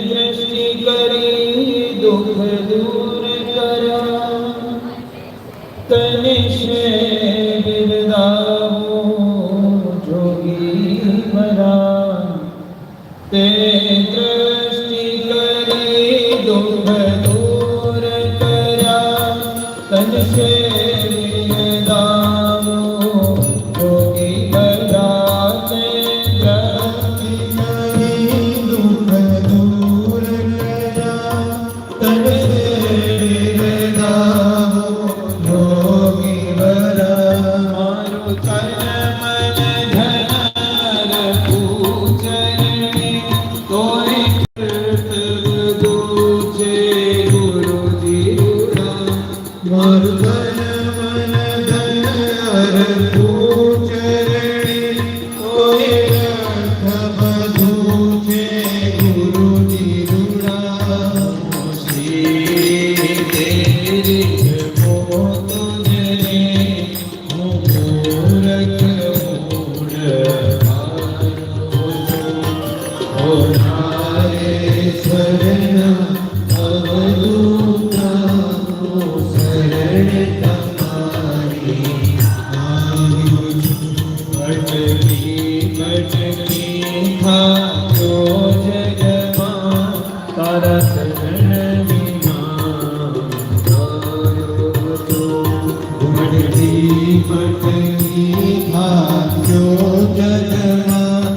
દ્રષ્ટિ કરી દુઃખ દૂર કર્યા, તનિષે બિરદાવો જોગી મરા. તે દ્રષ્ટિ કરી દુઃખ દૂર કર્યા, તનિષે બિરદાવો જોગી મરા. તે દ્રષ્ટિ કરી દુઃખ દૂર કર્યા, તનિષે બિરદાવો જોગી મરા. મારું તન મન ધન પૂજની કોઈ બધું છે ગુરુજી રૂડા. મારું તન મન ધન પૂજની કોઈ બધું છે ગુરુજી રૂડા. શ્રી તેરી જપો તુજને હું મૂરખ તમારી આવ્યો છું. ભટકી ભટકી થાક્યો જગમાં, તારા ચરણ વિના આવ્યો છું. ભટકી ભટકી થાક્યો જગમાં,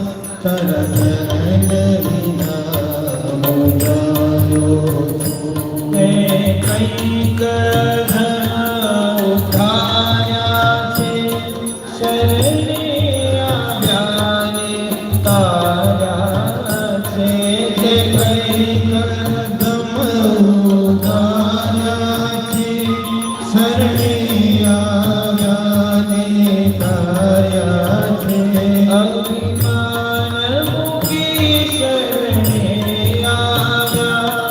તારા ચરણ વિના આવ્યો છું. કંઈક ઉઠાયા છે, શરણે આવ્યા ને તાર્યા છે. કંઈક ઉઠાયા છે, શરણે આવ્યા ને તાર્યા છે. અભિમાન મૂકી શરણે આવ્યા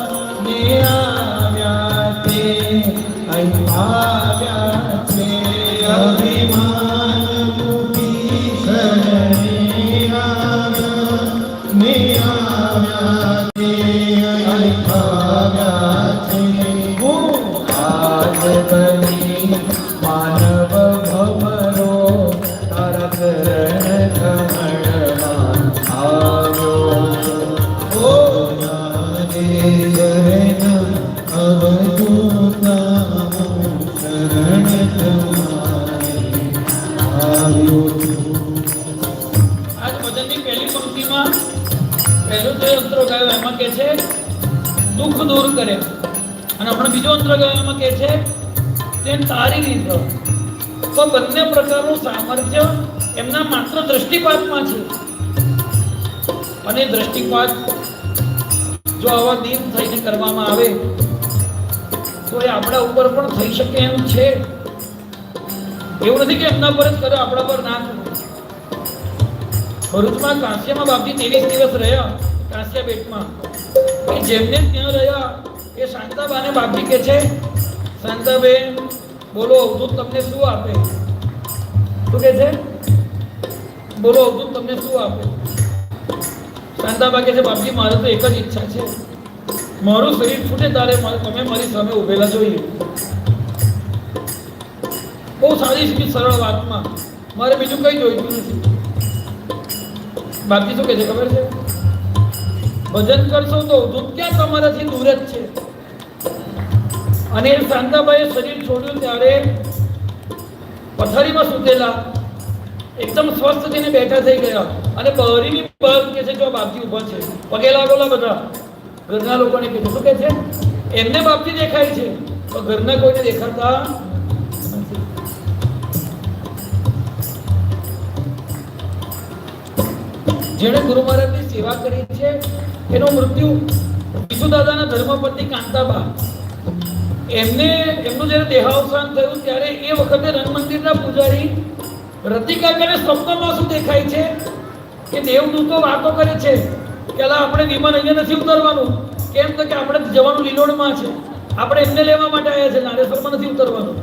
ને આવ્યા તે અહીં આવ્યા છે. અભિમાન મૂકી શરણે આવ્યા ને આવ્યા તે અહીં આવ્યા છે. આજ બની માનવ ભમરો, તારા ચરણ કમળમાં આવ્યો છું. ઓ નાને ચરણ અવધૂતા, શરણ તમારે આવ્યો છું. આજ ભજનની પહેલી પંક્તિમાં પહેલો જે અંતરો ગાયો એમાં કે છે દુઃખ દૂર કરે, અને હમણાં બીજો અંતરો ગાયો એમાં કે છે તે તારી રીત. તો બંને પ્રકારનું સામર્થ્ય એમના માત્ર દ્રષ્ટિપાતમાં છે, અને દ્રષ્ટિપાત જો આવા દીન થઈને કરવામાં આવે તો એ આપણા ઉપર પણ થઈ શકે એમ છે. એવું નથી કે એમના પર જ કરે, આપણા પર ના કરે. ભરૂચમાં કાંસ્યામાં બાપજી 23 દિવસ રહ્યા કાંસ્યા બેટમાં. એ જેમને ત્યાં રહ્યા એ શાંતાબાને બાપજી કે છે, શાંતાબેન બોલો અવધૂત તમને શું આપે? શું કે છે? બોલો અવધૂત તમને શું આપે? શાંતાબા કે છે, બાપજી મારે તો એક જ ઈચ્છા છે, મારું શરીર છૂટે તારે તમે મારી સામે ઉભેલા જોઈએ. બહુ સારી સરળ વાતમાં મારે બીજું કઈ જોઈતું નથી. બાપજી શું કે છે ખબર છે? ભજન કરશો તો અવધૂત ક્યાં તમારાથી દૂર જ છે. અને શાંતાબાઈએ શરીર છોડ્યું ત્યારે પથારીમાં સૂતેલા એકદમ સ્વસ્થ થઈને બેઠા થઈ ગયા, અને બહારીની બહાર કે છે જો બાપજી ઊભા છે, પગે લાગોલા બધા ઘરના લોકોને કીધું. શું કે છે? એમને બાપજી દેખાય છે તો ઘરના કોઈને દેખાતા નથી. જેણે ગુરુ મહારાજની સેવા કરી છે એનું મૃત્યુ વિસુ દાદાના ધર્મપત્ની કાંતાબા, એમનું જ્યારે દેહાવસાન થયું ત્યારે એ વખતે રંગ મંદિરના પૂજારી રતિકાકાને સ્વપ્નમાં શું દેખાય છે કે દેવદૂતો વાતો કરે છે કે આપણે વિમાન અહીંયા નથી ઉતરવાનું. કેમ તો કે આપણે જવાનું લીલોડમાં છે, આપણે એમને લેવા માટે આવ્યા છે, નારેશ્વરમાં નથી ઉતરવાનું.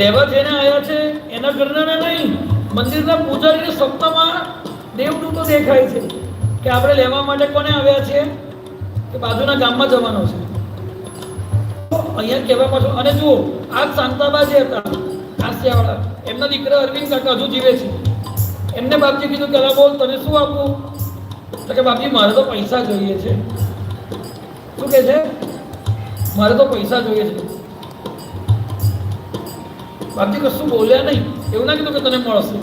લેવા જેને આવ્યા છે એના ઘરના નહીં, મંદિરના પૂજારીને સ્વપ્નમાં દેવદૂતો દેખાય છે કે આપણે લેવા માટે કોને આવ્યા છે કે બાજુના ગામમાં જવાનો છે. અહીંયા કહેવા પાછું. અને જુઓ આ શાંતાબા જે હતા કાંસ્યાવાળા, એમના દીકરા અરવિંદ કાકા હજુ જીવે છે. એમને બાપજી કીધું કે બોલ તને શું આપું? તો કે બાપજી મારે તો પૈસા જોઈએ છે. શું કે છે? મારે તો પૈસા જોઈએ છે. બાપજી કશું બોલ્યા નહીં, એવું ના કીધું કે તને મળશે.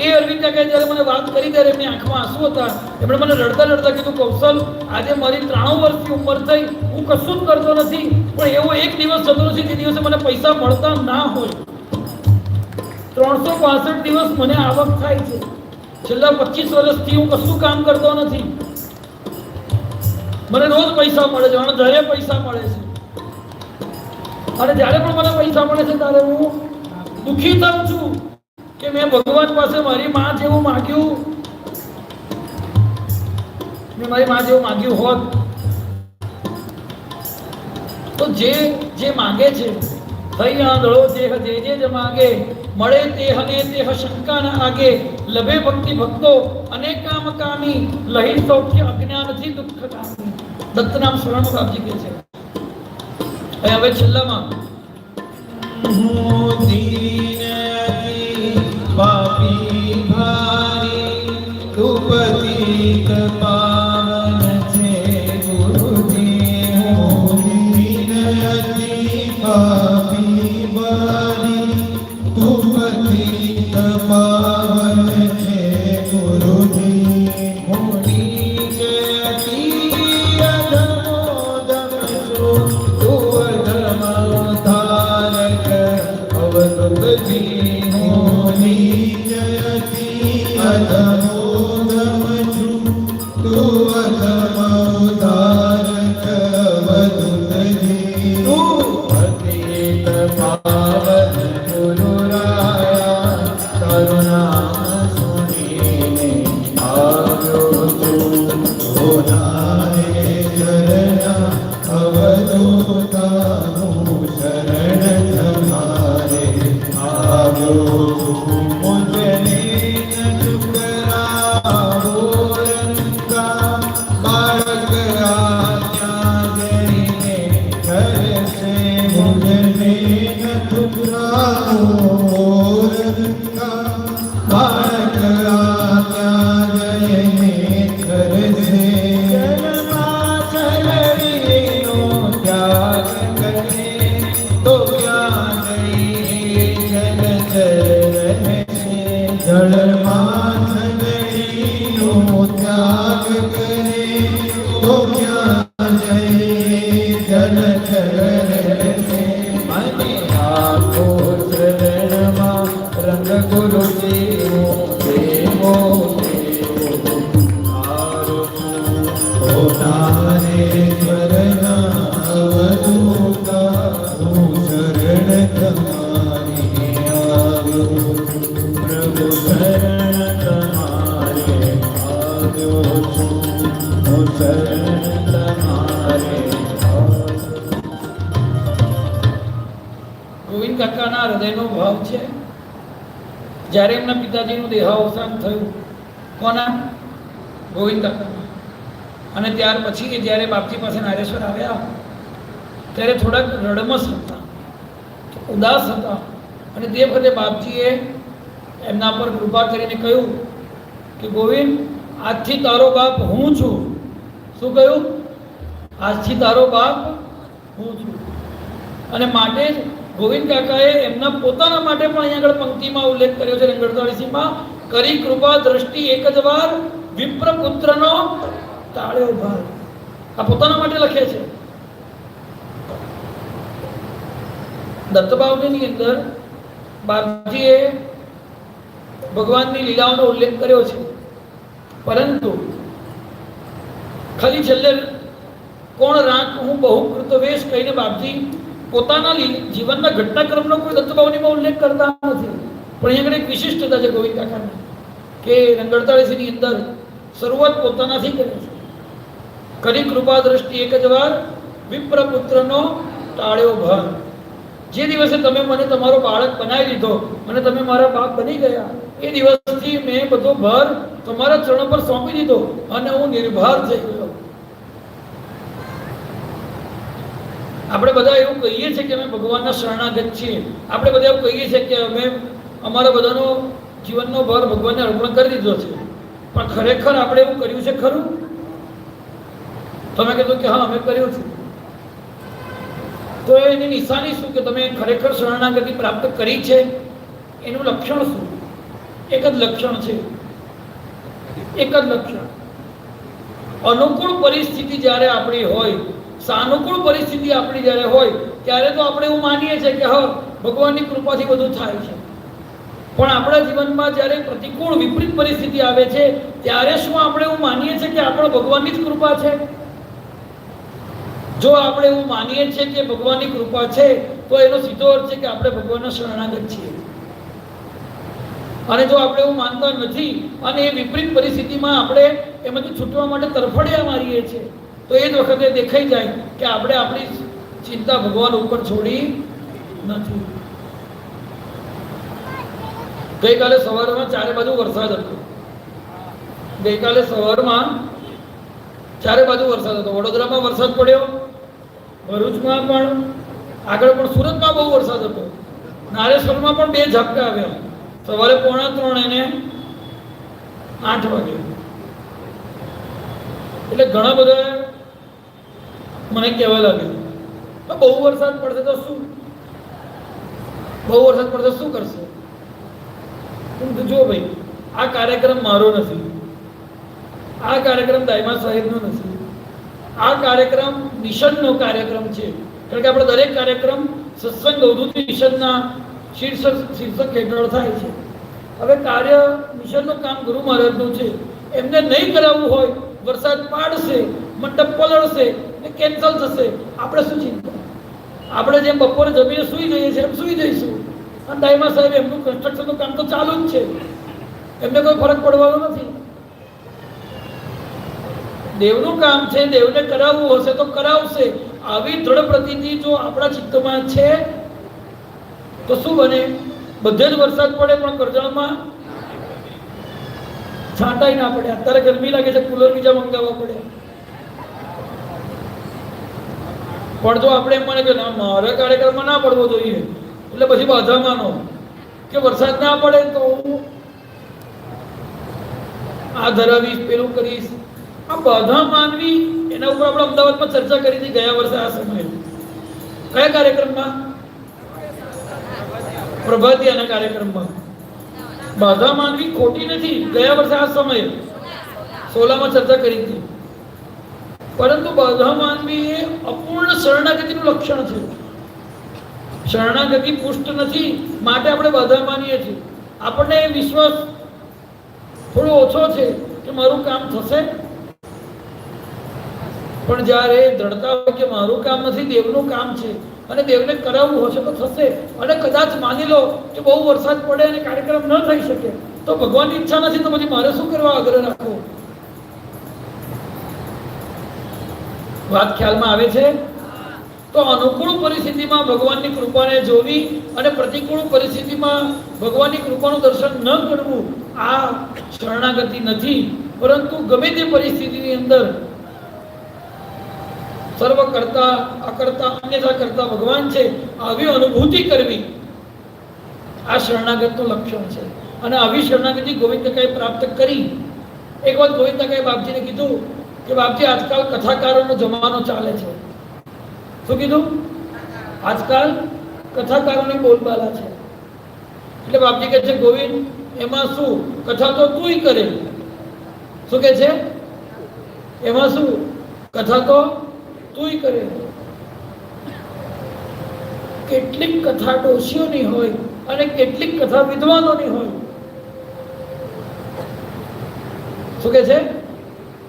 એ અરવિંદ કાકાએ જ્યારે મને વાત કરી ત્યારે એમની આંખમાં આંસુ હતા. એમણે મને રડતા રડતા કીધું, કૌશલ આજે મારી 93 વર્ષની ઉંમર થઈ, હું કશું જ કરતો નથી, પણ એવો એક દિવસ જતો નથી જે દિવસે મને પૈસા મળતા ના હોય. 365 દિવસ મને આવક થાય છે. છેલ્લા 25 વર્ષથી હું કશું કામ કરતો નથી, મને રોજ પૈસા મળે છે, અને ઘરે પૈસા મળે છે. અને જ્યારે પણ મને પૈસા મળે છે ત્યારે હું દુઃખી થાઉં છું કે મેં ભગવાન પાસે મારી માં જેવું માગ્યું, મેં મારી માં જેવું માગ્યું હોત તો જે માગે છે થઈ આંધળો દેહ જે માગે, મળે તેહ ને તેહ શંકા ન આગે, લભે ભક્તિ ભક્તો અનેક કામ કામી, લહી સૌખ્ય અજ્ઞાનથી દુઃખ કામી. દત્તનામ સ્વર્ણ બાપજી કહે છે હવે છેલ્લામાં હું દીન પાપી ભારી તું પતિત પાવન છે ગુરુજી હું દીન પાપી ભારી તું પતિત પાવન છે ગુરુજી હું નીચ અતિ અધમોદમ છું તું અધર્મ ધારક અવધૂતજી હું નીચ અતિ અધમોદમ છું તું અધર્મ ધારક અવધૂતજી તું પતિત પાવન ગુરુરાયા કરુણા સુણીને આવ્યો છું હોનારે શરણા અવધૂતાનું શરણ તમારે આવ્યો છું મુજને ઠુકરાવો રંગા બાળક આજ્ઞા જઈને કરશે મુજને ઠુકરાવો રંગા બાળક આજ્ઞા જઈને કરશે જન્મા ચલવીનો ત્યાગ કરે તો ક્યાં ગઈ જન રહેશે જળમાં ચલવીનો ત્યાગ કરે તો ક્યાં જઈ જન રહેશે મને આપો શરણમાં રંગ ગુરુજી હું દેવો દેવો મારું હોનારે શરણા અવધૂતા હું શરણ તમારી આવ્યો પ્રભુ શરણ તમારે આવ્યો છું હું શરણ તમારે ગોવિંદ કાકાના હૃદયનો ભાવ છે જ્યારે એમના પિતાજીનું દેહાવસાન થયું કોના ગોવિંદ કાકાના અને ત્યાર પછી એ જ્યારે બાપજી પાસે નારેશ્વર આવ્યા ત્યારે થોડાક રડમસ હતા ઉદાસ હતા અને તે વખતે બાપજીએ એમના પર કૃપા કરીને કહ્યું કે ગોવિંદ આજથી તારો બાપ હું છું શું કહ્યું આજથી તારો બાપ હું છું અને માટે જ ગોવિંદ કાકાએ એમના પોતાના માટે પણ અહીંયા આગળ પંક્તિમાં ઉલ્લેખ કર્યો છે રંગડતાળીસીમાં કરી કૃપા દ્રષ્ટિ એક જ વાર વિપ્ર પુત્રનો તાળ્યો ભાર આ પોતાના માટે લખે છે દત્તબાવની અંદર બાપજીએ ભગવાનની લીલાઓનો ઉલ્લેખ કર્યો છે પરંતુ ખાલી છેલ્લે કોણ રાખ હું બહુ કૃતવેશ કહીને બાપજી પોતાના જીવનના ઘટનાક્રમનો કોઈ દત્તબાવનીમાં ઉલ્લેખ કરતા નથી પણ અહીંયા એક વિશિષ્ટતા છે ગોવિંદ કાકાની કે રંગડતાળીસીની અંદર શરૂઆત પોતાનાથી કરે છે કરી કૃપા દ્રષ્ટિ એક જ વાર વિપ્ર પુત્રનો ટાળ્યો ભાર જે દિવસે તમે મને તમારો બાળક બનાવી દીધો અને તમે મારા બાપ બની ગયા એ દિવસથી મેં બધો ભાર તમારા ચરણો પર સોંપી દીધો અને હું નિર્ભાર થઈ ગયો આપણે બધા એવું કહીએ છીએ કે અમે ભગવાનના શરણાગત છીએ આપણે બધા એવું કહીએ છીએ કે અમે અમારા બધાનો જીવનનો ભાર ભગવાનને અર્પણ કરી દીધો છે પણ ખરેખર આપણે એવું કર્યું છે ખરું તમે કીધું કે હા અમે કર્યું છે તો એની નિશાની શું કે તમે ખરેખર શરણાગતિ પ્રાપ્ત કરી છે એનું લક્ષણ શું એક જ લક્ષણ છે એક જ લક્ષણ અનુકૂળ પરિસ્થિતિ જ્યારે આપણી હોય સાનુકૂળ પરિસ્થિતિ આપણી જ્યારે હોય ત્યારે તો આપણે એવું માનીએ છીએ કે હા ભગવાનની કૃપાથી બધું થાય છે પણ આપણા જીવનમાં જ્યારે પ્રતિકૂળ વિપરીત પરિસ્થિતિ આવે છે ત્યારે શું આપણે એવું માનીએ છીએ કે આપણે ભગવાનની જ કૃપા છે જો આપણે એવું માનીએ છીએ કે ભગવાનની કૃપા છે તો એનો સીધો અર્થ છે કે આપણે ભગવાનના શરણાગત છીએ અને જો આપણે એવું માનતા નથી અને એ વિપરીત પરિસ્થિતિમાં આપણે એમાંથી છૂટવા માટે તરફડિયા મારીએ છીએ તો એ જ વખતે દેખાઈ જાય કે આપણે આપણી ચિંતા ભગવાન ઉપર છોડી નથી ગઈકાલે સવારમાં ચારે બાજુ વરસાદ હતો ગઈકાલે સવારમાં ચારે બાજુ વરસાદ હતો વડોદરામાં વરસાદ પડ્યો ભરૂચમાં પણ આગળ પણ સુરતમાં બહુ વરસાદ હતો, નારેશ્વરમાં પણ 2 ઝાપટા આવ્યા, સવારે 2:45 અને 8 વાગે. એટલે ઘણા બધા મને કહેવા લાગે બહુ વરસાદ પડશે તો શું, બહુ વરસાદ પડશે શું કરશે. જો ભાઈ, આ કાર્યક્રમ મારો નથી, આ કાર્યક્રમ દાયમા સાહેબનો નથી, આ કાર્યક્રમ મિશનનો કાર્યક્રમ છે. કારણ કે આપણો દરેક કાર્યક્રમ સત્સંગ અવધૂત મિશનના શીર્ષક હેઠળ થાય છે. હવે કાર્ય મિશનનું કામ ગુરુ મહારાજનું છે, એમને નહીં કરાવવું હોય, વરસાદ પાડશે, મંડપ પલળશે ને કેન્સલ થશે, આપણે શું ચિંતા? આપણે જેમ બપોરે જમીને સૂઈ જઈએ છીએ એમ સૂઈ જઈશું. અને દાયમા સાહેબ એમનું કન્સ્ટ્રક્શનનું કામ તો ચાલુ જ છે, એમને કોઈ ફરક પડવાનો નથી. દેવનું કામ છે, દેવને કરાવવું હશે તો કરાવશે. આવી દ્રઢ પ્રતીતિ જો આપણા ચિત્તમાં છે તો શું બને? બધે જ વરસાદ પડે પણ કરજણમાં છાંટાઈ ના પડે. અત્યારે ગરમી લાગે છે, કુલર બીજા મંગાવવા પડે. પણ જો આપણે એમ માને કે ના, મારા કાર્યક્રમમાં ના પડવો જોઈએ, એટલે પછી બાધા માનો કે વરસાદ ના પડે તો હું આ ધરાવીશ, પેલું કરીશ. આ બાધા માનવી, એના ઉપર આપણે અમદાવાદમાં ચર્ચા કરી હતી ગયા વર્ષે આ સમયે. કયા કાર્યક્રમમાં? પ્રભાતિયાના કાર્યક્રમમાં. બાધા માનવી ખોટી નથી, ગયા વર્ષે આ સમયે 16માં ચર્ચા કરી હતી. પરંતુ બાધા માનવી એ અપૂર્ણ શરણાગતિનું લક્ષણ છે. શરણાગતિ પુષ્ટ નથી, માટે આપણે બાધા માનીએ છીએ. આપણને વિશ્વાસ થોડો ઓછો છે કે મારું કામ થશે. પણ જ્યારે દ્રઢતા હોય કે મારું કામ નથી, દેવનું કામ છે અને દેવને કરાવવું હશે તો થશે. અને કદાચ માની લો કે બહુ વરસાદ પડે અને કાર્યક્રમ ન થઈ શકે તો ભગવાનની ઈચ્છા નથી, તો પછી મારે શું કરવા આગ્રહ રાખવો? વાત ખ્યાલમાં આવે છે? તો અનુકૂળ પરિસ્થિતિમાં ભગવાનની કૃપાને જોવી અને પ્રતિકૂળ પરિસ્થિતિમાં ભગવાનની કૃપાનું દર્શન ન કરવું, આ શરણાગતિ નથી. પરંતુ ગમે તે પરિસ્થિતિની અંદર સર્વ કરતા, અકર્તા, અન્યથા કરતા ભગવાન છે, આવી અનુભૂતિ કરવી આ શરણાગતનું લક્ષણ છે. અને આવી શરણાગતિ ગોવિંદ કાકાએ પ્રાપ્ત કરી. એક વાત ગોવિંદ કાકાએ બાપજીને કીધું કે બાપજી, આજકાલ કથાકારોનો જમાનો ચાલે છે. શું કીધું? આજકાલ કથાકારોની બોલબાલા છે. એટલે બાપજી કહે છે, ગોવિંદ એમાં શું, કથા તો તુંય કરે. શું કહે છે? એમાં શું, કથા તો તુંય કરે. કેટલીક કથા ડોશીઓની હોય અને કેટલીક કથા વિદ્વાનોની હોય. શું કહે છે?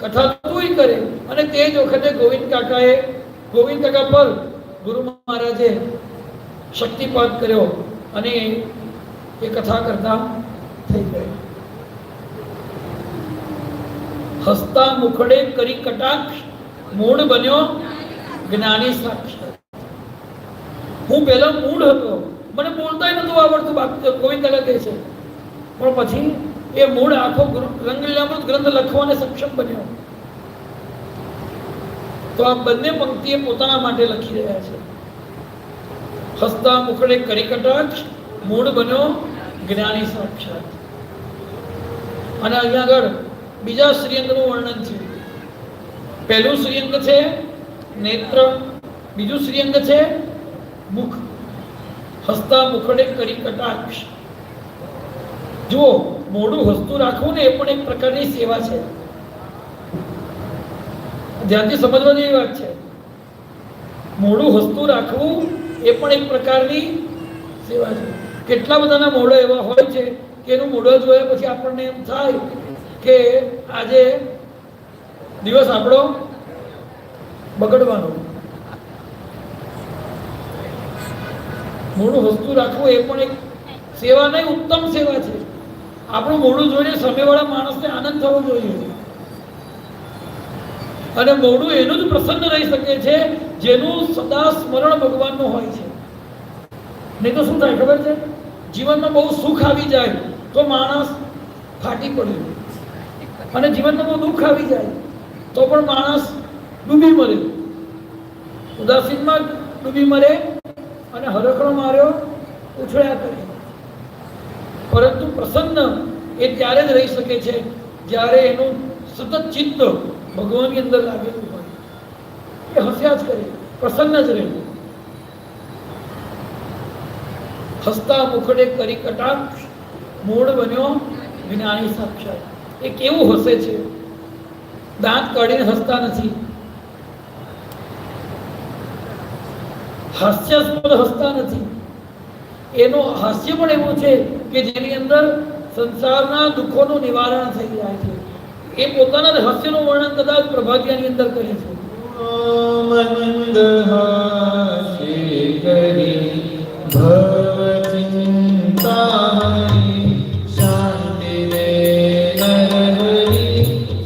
કથા તુંય કરે. અને તે જ વખતે ગોવિંદ કાકા પર ગુરુ મહારાજે શક્તિપાત કર્યો અને એ કથા કરતા થઈ ગયા. હસતા મુખડે કરી કટાક્ષ, મૂળ બન્યો જ્ઞાની સાક્ષાત. હું પહેલા મૂળ હતો, મને બોલતા નતું આવડતું, ગોવિંદ કાકા કહે છે. પણ પછી એ મૂળ આખો રંગલીલામૃત ગ્રંથ લખવાને સક્ષમ બન્યો. તો આ બંને પંક્તિ એ પોતાના માટે લખી રહ્યા છે. હસતા મુખડે કરી કટાક્ષ, મૂળ બન્યો જ્ઞાની સાક્ષાત. અને અહીંયા આગળ બીજા શ્રીઅંગનું વર્ણન છે. પહેલું શ્રીઅંગ છે નેત્ર, બીજું શ્રીઅંગ છે મુખ. હસતા મુખડે કરી કટાક્ષ. જુઓ, મોઢું હસતું રાખવું ને એ પણ એક પ્રકારની સેવા છે. ધ્યાનથી સમજવા જેવી વાત છે. મોઢું હસતું રાખવું એ પણ એક પ્રકારની સેવા છે. કેટલા બધાના મોઢો એવા હોય છે કે એનું મોઢો જોયા પછી આપણને એમ થાય કે આજે દિવસ આપણો બગડવાનો. મોઢું હસતું રાખવું એ પણ એક સેવા નહીં, ઉત્તમ સેવા છે. આપણું મોઢું જોઈને સામેવાળા માણસને આનંદ થવો જોઈએ. અને મોઢું એનું જ પ્રસન્ન રહી શકે છે જેનું સદા સ્મરણ ભગવાનનું હોય છે. નહીં તો શું થાય ખબર છે? જીવનમાં બહુ સુખ આવી જાય તો માણસ ફાટી પડ્યો, અને જીવનમાં બહુ દુઃખ આવી જાય તો પણ માણસ ડૂબી મરે. ઉદાસીનમાં ડૂબી મરે અને હરખડો માર્યો, ઉછળ્યા કરે. પરંતુ પ્રસન્ન એ ત્યારે જ રહી શકે છે જ્યારે એનું સતત ચિત્ત ભગવાનની અંદર લાગેલું હોય. એ હસ્યા જ કરે, પ્રસન્ન જ રહે. હસતા મુખડે કરી કટાક્ષ, મૂળ બન્યો વિનાની સાક્ષાત. એ કેવું હસે છે, દાંત કાઢીને હસતા નથી, હાસ્યાસ્પદ હસતા નથી. એનો હાસ્ય પણ એવું છે કે જેની અંદર સંસારના દુઃખોનું નિવારણ થઈ જાય છે. એ પોતાના જ હાસ્યનું વર્ણન કદાચ પ્રભાતિયાની અંદર કરે છે. મંદહાસ્ય કરી ભવ ચિંતાહરી, શાંતિ દે નરહરી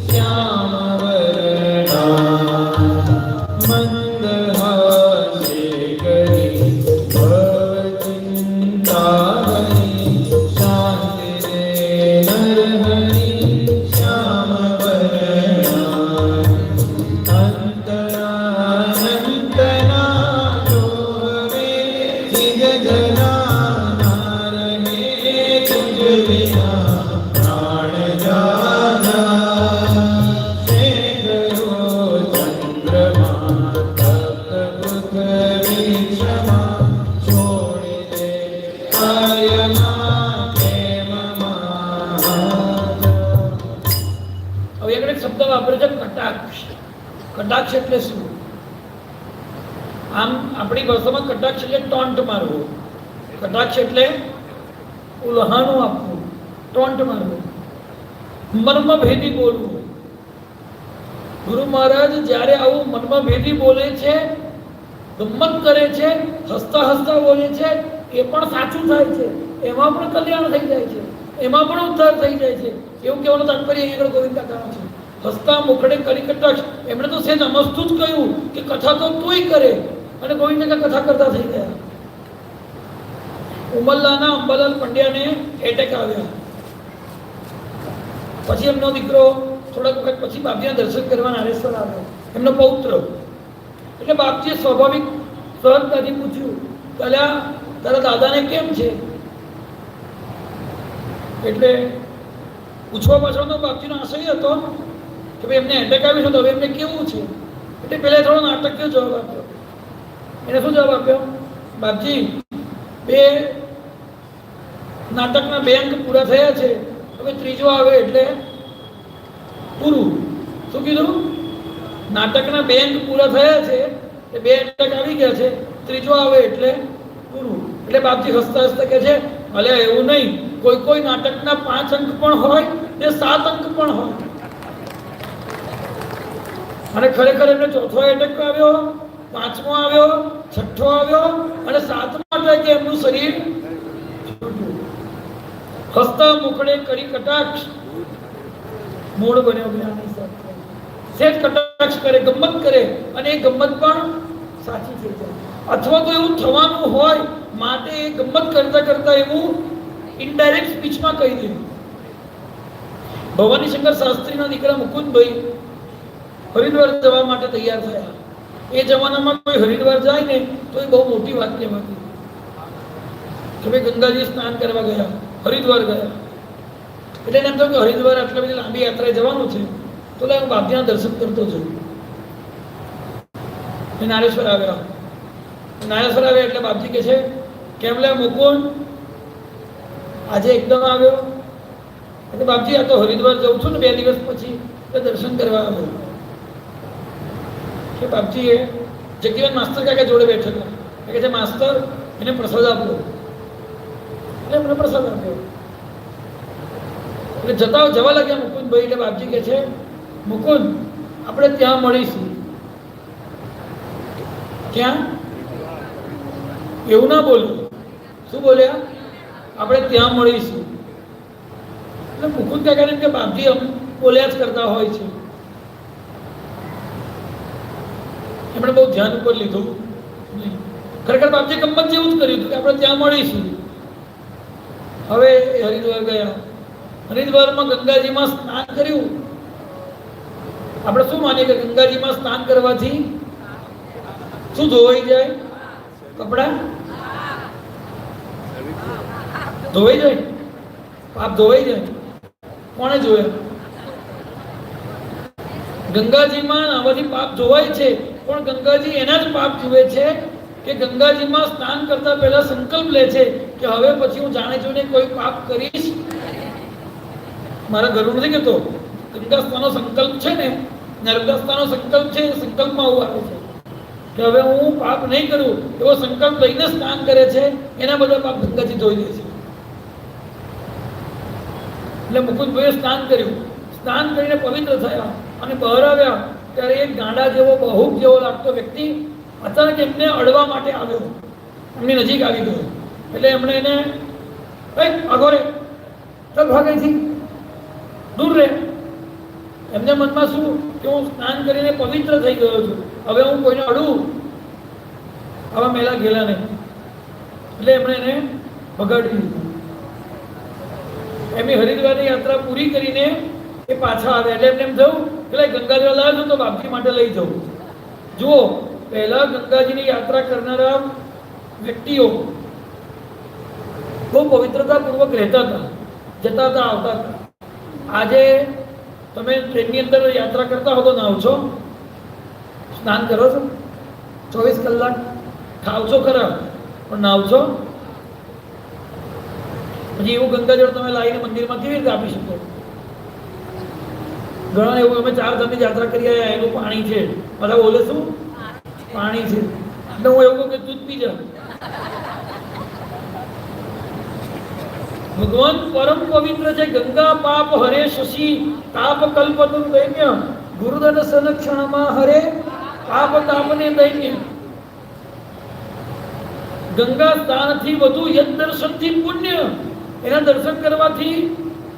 શ્યામ વર્ણા. મંદહાસ્ય કરી ભવ ચિંતાહરી, શાંતિ દે નરહરી શ્યામ વર્ણા. અંતરાનંતના જોવે સિજ જના રહે તુજ વિના પ્રાણ જાના. તે ગયો ચંદ્રમા તપ્ત પૃથ્વી ક્ષમા, છોડી દે આર્યમાં પ્રેમમાં. હવે એક શબ્દ વાપરે છે કટાક્ષ. કટાક્ષ એટલે શું? આમ આપણી ભાષામાં કટાક્ષ એટલે ટોન્ટ મારવું. કટાક્ષ એટલે ઉલ્હાનું આપવું, ટોન્ટ મારવું, મર્મભેદી બોલવું. ગુરુ મહારાજ જ્યારે આવું મર્મભેદી બોલે છે, ગમ્મત કરે છે, હસતા હસતા બોલે છે, એ પણ સાચું થાય છે, એમાં પણ કલ્યાણ થઈ જાય છે, એમાં પણ ઉદ્ધાર થઈ જાય છે. એવું કહેવાનું તાત્પર્ય અહીં આગળ ગોવિંદ કાકાનો છે. હસતા મુખડે કરી કટાક્ષ. એમણે તો સેજ અમસ્તું જ કહ્યું કે કથા તો તોય કરે, અને ગોવિંદ કાકા કથા કરતા થઈ ગયા. ઉમરલાના અંબાલાલ પંડ્યાને એટેક આવ્યા. પછી એમનો દીકરો થોડાક વખત પછી બાપજીના દર્શન કરવા નારેશ્વર આવ્યો, એમનો પૌત્ર. એટલે બાપજીએ સ્વાભાવિક સહજતાથી પૂછ્યું, કલ્યા તારા દાદાને કેમ છે? એટલે પૂછવા પાછળનો બાપજીનો આશય હતો કે ભાઈ એમને એટેક આવ્યો છે તો હવે એમને કેવું છે. એટલે પહેલા થોડો નાટકીય જવાબ આપ્યો. એને શું જવાબ આપ્યો? બાપજી, નાટકના 2 અંક પૂરા થયા છે, હવે ત્રીજો આવે એટલે પૂરું. શું કીધું? નાટકના 2 અંક પૂરા થયા છે, એ 2 અટક આવી ગયા છે, ત્રીજો આવે એટલે પૂરું. એટલે બાપજી હસતા હસતા કહે છે, ભલે એવું નહીં, કોઈ નાટકના 5 અંક પણ હોય ને 7 અંક પણ હોય. અને ખરેખર એમને ચોથો એટેક આવ્યો, 5મો આવ્યો, 6થો આવ્યો, અને 7મા અટેકે એમનું શરીર છૂટ્યું. હસતા મુખડે કરી કટાક્ષ, મૂળ બન્યો જ્ઞાની સાથે. સેજ કટાક્ષ કરે, ગમ્મત કરે, અને એ ગમ્મત પણ સાચી થઈ જાય. અથવા તો એવું થવાનું હોય માટે એ ગમ્મત કરતા કરતા એવું ઇનડાયરેક્ટ સ્પીચમાં કહી દે. ભવાની શંકર શાસ્ત્રીના દીકરા મુકુંદભાઈ હરિદ્વાર જવા માટે તૈયાર થયા. એ જમાનામાં કોઈ હરિદ્વાર જાય ને તો એ બહુ મોટી વાત કહેવાતી કે ભાઈ ગંગાજી સ્નાન કરવા ગયા, હરિદ્વાર ગયા. એટલે એને એમ થયું કે હરિદ્વાર આટલા બધી લાંબી યાત્રાએ જવાનું છે તો હું બાપજીના દર્શન કરતો જઉં. એ નારેશ્વર આવ્યા. નારેશ્વર આવ્યા એટલે બાપજી કહે છે, કેમ લે મુકુંદ આજે એકદમ આવ્યો? એટલે બાપજી, આ તો હરિદ્વાર જઉં છું ને 2 દિવસ પછી, એટલે દર્શન કરવા આવ્યો. કે બાપજીએ જગદીવન માસ્તર કાકા જોડે બેઠેલા. કે છે માસ્તર, એને પ્રસાદ આપો. એટલે એમને પ્રસાદ આપ્યો. એટલે જવા લાગ્યા મુકુંદભાઈ. એટલે બાપજી કહે છે, મુકુંદ આપણે ત્યાં મળીશું. ક્યાં? એવું ના બોલ્યું. શું બોલ્યા? આપણે ત્યાં મળીશું. એટલે મુકુંદ કાકાને કે બાપજી આમ બોલ્યા જ કરતા હોય છે. એમણે બહુ ધ્યાન ઉપર લીધું નહીં. ખરેખર બાપજી ગમ્મત જેવું જ કર્યું હતું કે આપણે ત્યાં મળીશું. હવે હરિદ્વાર ગયા. હરિદ્વારમાં ગંગાજીમાં સ્નાન કર્યું. આપણે શું માનીએ કે ગંગાજીમાં સ્નાન કરવાથી શું ધોવાઈ જાય? કપડા ધોવાઈ જાય, પાપ ધોવાઈ જાય. કોણે જોયા? ગંગાજીમાં આવાથી પાપ ધોવાય છે, પણ ગંગાજી એના જ પાપ જુએ છે કે ગંગાજીમાં સ્નાન કરતા પહેલા સંકલ્પ લે છે કે હવે પછી હું જાણે જોઈને કોઈ પાપ કરીશ. મારા ઘરનું નથી કહેતો, ગંગા સ્નાનનો સંકલ્પ છે ને, નર્મદા સ્નાનનો સંકલ્પ છે, સંકલ્પમાં આવું આવે છે કે હવે હું પાપ નહીં કરું એવો સંકલ્પ લઈને સ્નાન કરે છે. એના બધા પાપ ગંગાજી ધોઈ દે છે. એટલે મુકુંદભાઈએ સ્નાન કર્યું, સ્નાન કરીને પવિત્ર થયા અને બહાર આવ્યા ત્યારે એક ગાંડા જેવો બહુક જેવો લાગતો વ્યક્તિ અચાનક એમને અડવા માટે આવ્યો, એમની નજીક આવી ગયો. એટલે એમણે એને આગો રે, ચાલ ભાગ અહીંથી, દૂર રહે. એમને મનમાં શું કે હું સ્નાન કરીને પવિત્ર થઈ ગયો છું, હવે હું કોઈને અડું આવા મેલા ગયેલા નહીં. એટલે એમણે એને ભગાડી દીધું. એમની હરિદ્વારની યાત્રા પૂરી કરીને એ પાછા આવ્યા. એટલે એમને એમ થયું કે ગંગાજળ લાવ્યો છું તો બાપજી માટે લઈ જવું. જુઓ, પહેલા ગંગાજીની યાત્રા કરનારા વ્યક્તિઓ બહુ પવિત્રતાપૂર્વક રહેતા હતા, જતા હતા, આવતા હતા. આજે તમે ટ્રેનની અંદર યાત્રા કરતા હો તો નાવ છો, સ્નાન કરો છો 24 કલાક, ખાવ છો ખરા પણ નાવ છો. પછી એવું ગંગાજળ તમે લાવીને મંદિરમાં કેવી રીતે આપી શકો? ઘણા એવું, અમે 4 ધામની યાત્રા કરી આવ્યા, એનું પાણી છે, બધા બોલે શું પાણી છે. એટલે હું એવું કહું કે દૂધ પી જા. ભગવાન પરમ પવિત્ર છે. ગંગા પાપ હરે શશી તાપ કલ્પનું દૈન્ય, ગુરુદન સંરક્ષણમાં હરે પાપ તાપને દૈન્ય. ગંગા સ્નાનથી વધુ યદ દર્શનથી પુણ્ય. એના દર્શન કરવાથી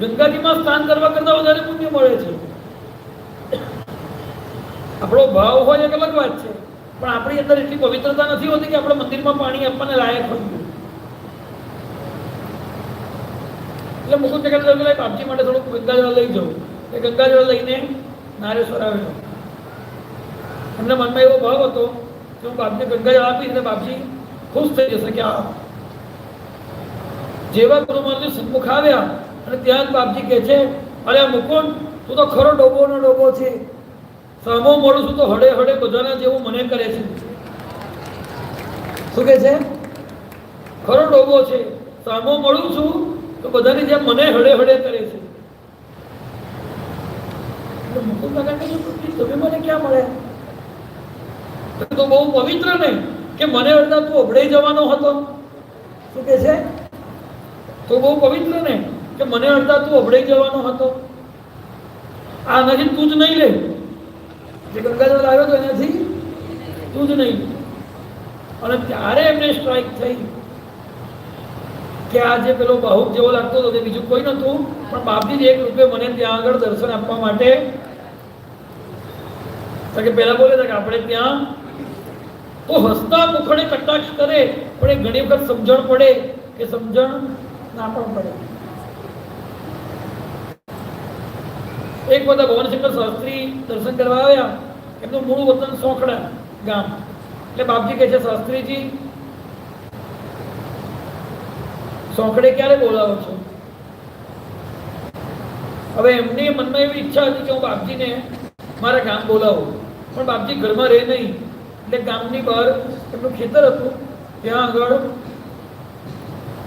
ગંગાજીમાં સ્નાન કરવા કરતા વધારે પુણ્ય મળે છે. આપણો ભાવ હોય એક અલગ વાત છે, પણ આપણી અંદર એટલી પવિત્રતા નથી હોતી કે આપણે મંદિરમાં પાણી આપવાને લાયક હોઈએ. એટલે મુકુંદ જગત બાપજી માટે થોડુંક ગંગાજળ લઈ જવું. એ ગંગાજળ લઈને નારેશ્વર આવ્યો. એમના મનમાં એવો ભાવ હતો કે હું બાપને ગંગાજળ આપીશ એટલે બાપજી ખુશ થઈ જશે કે આ. જેવા ગુરુમાનજી સન્મુખ આવ્યા અને ત્યાં જ બાપજી કહે છે, અરે મુકુંદ, તું તો ખરો ડોબોનો ડોબો છે. સામો મળું છું તો હડે હડે બધાના જેવું મને કરે છે. શું કહે છે? ખરો ડોબો છે, સામો મળું છું તો બધાની જેમ મને હડે હડે કરે છે. મુકુંદ કાકા કહે, તમે મને ક્યાં મળ્યા? તો બહુ પવિત્ર ને કે મને અડધા તું અભડાઈ જવાનો હતો. શું કહે છે? તો બહુ પવિત્ર ને કે મને અડધા તું અભડાઈ જવાનો હતો. આ નથી તું જ નહીં લે, જે ગંગાજળ આવ્યો તો એનાથી તું જ નહીં. અને ત્યારે એમને સ્ટ્રાઇક થઈ કે આ જે પેલો બાહુક જેવો લાગતો હતો તે બીજું કોઈ નહોતું પણ બાપજી જ એક રૂપે મને ત્યાં આગળ દર્શન આપવા માટે. કે પહેલા બોલે કે આપણે ત્યાં તો હસતા મુખડે કટાક્ષ કરે, પણ એ ઘણી વખત સમજણ પડે કે સમજણ ના પણ પડે. એક બધા ભવનશંકર શાસ્ત્રી દર્શન કરવા આવ્યા. એમનું મૂળ વતન સોખડા ગામ. એટલે બાપજી કહે છે, શાસ્ત્રીજી સોખડે ક્યારે બોલાવો છો? હવે એમની મનમાં એવી ઈચ્છા હતી કે હું બાપજીને મારા ગામ બોલાવું, પણ બાપજી ઘરમાં રહે નહીં. એટલે ગામની બહાર એમનું ખેતર હતું, ત્યાં આગળ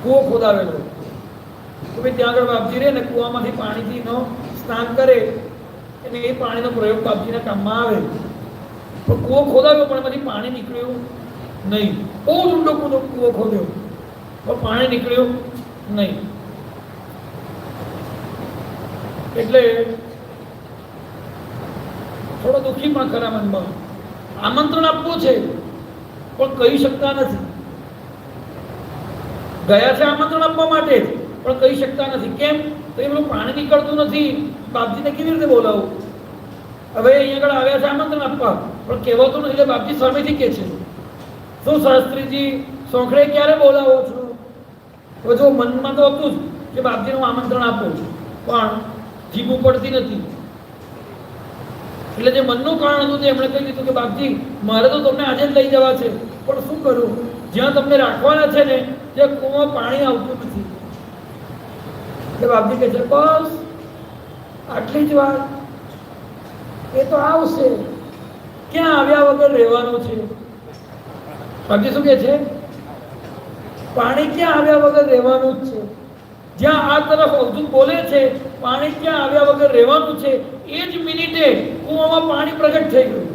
કૂવો ખોદાવેલો. તો ભાઈ ત્યાં આગળ બાપજી રહે ને કૂવામાંથી પાણીથી સ્નાન કરે અને એ પાણીનો પ્રયોગ બાપજીના કામમાં આવે. તો કૂવો ખોદાવ્યો પણ એમાંથી પાણી નીકળ્યું નહીં. બહુ જ ઊંડો કૂવો ખોદ્યો પણ પાણી નીકળ્યું નહીં. એટલે થોડો દુઃખી પણ ખરા મનમાં. આમંત્રણ આપવું છે પણ કહી શકતા નથી. ગયા છે આમંત્રણ આપવા માટે પણ કહી શકતા નથી. કેમ? તો એ બધું પાણી નીકળતું નથી, બાપજીને કેવી રીતે બોલાવું? હવે અહીંયા આગળ આવ્યા છે આમંત્રણ આપવા પણ કહેવાતું નથી. એટલે બાપજી સામેથી કહે છે, શું શાસ્ત્રીજી સોખડે ક્યારે બોલાવો છો? તો જો મનમાં તો હતું જ કે બાપજીનું આમંત્રણ આપું પણ જીભ પડતી નથી. એટલે જે મનનું કારણ હતું તે એમણે કહી દીધું કે બાપજી મારે તો તમને આજે જ લઈ જવા છે, પણ શું કરું? જ્યાં તમને રાખવાના છે ને ત્યાં કૂવામાં પાણી આવતું નથી. એટલે બાપજી કહે છે બસ આટલી જ વાત, એ તો આવશે, ક્યાં આવ્યા વગર રહેવાનું છે. બાપજી શું કહે છે? પાણી ક્યાં આવ્યા વગર રહેવાનું જ છે. જ્યાં આ તરફ અવધૂત બોલે છે પાણી ક્યાં આવ્યા વગર રહેવાનું છે, એ જ મિનિટે કૂવામાં પાણી પ્રગટ થઈ ગયું.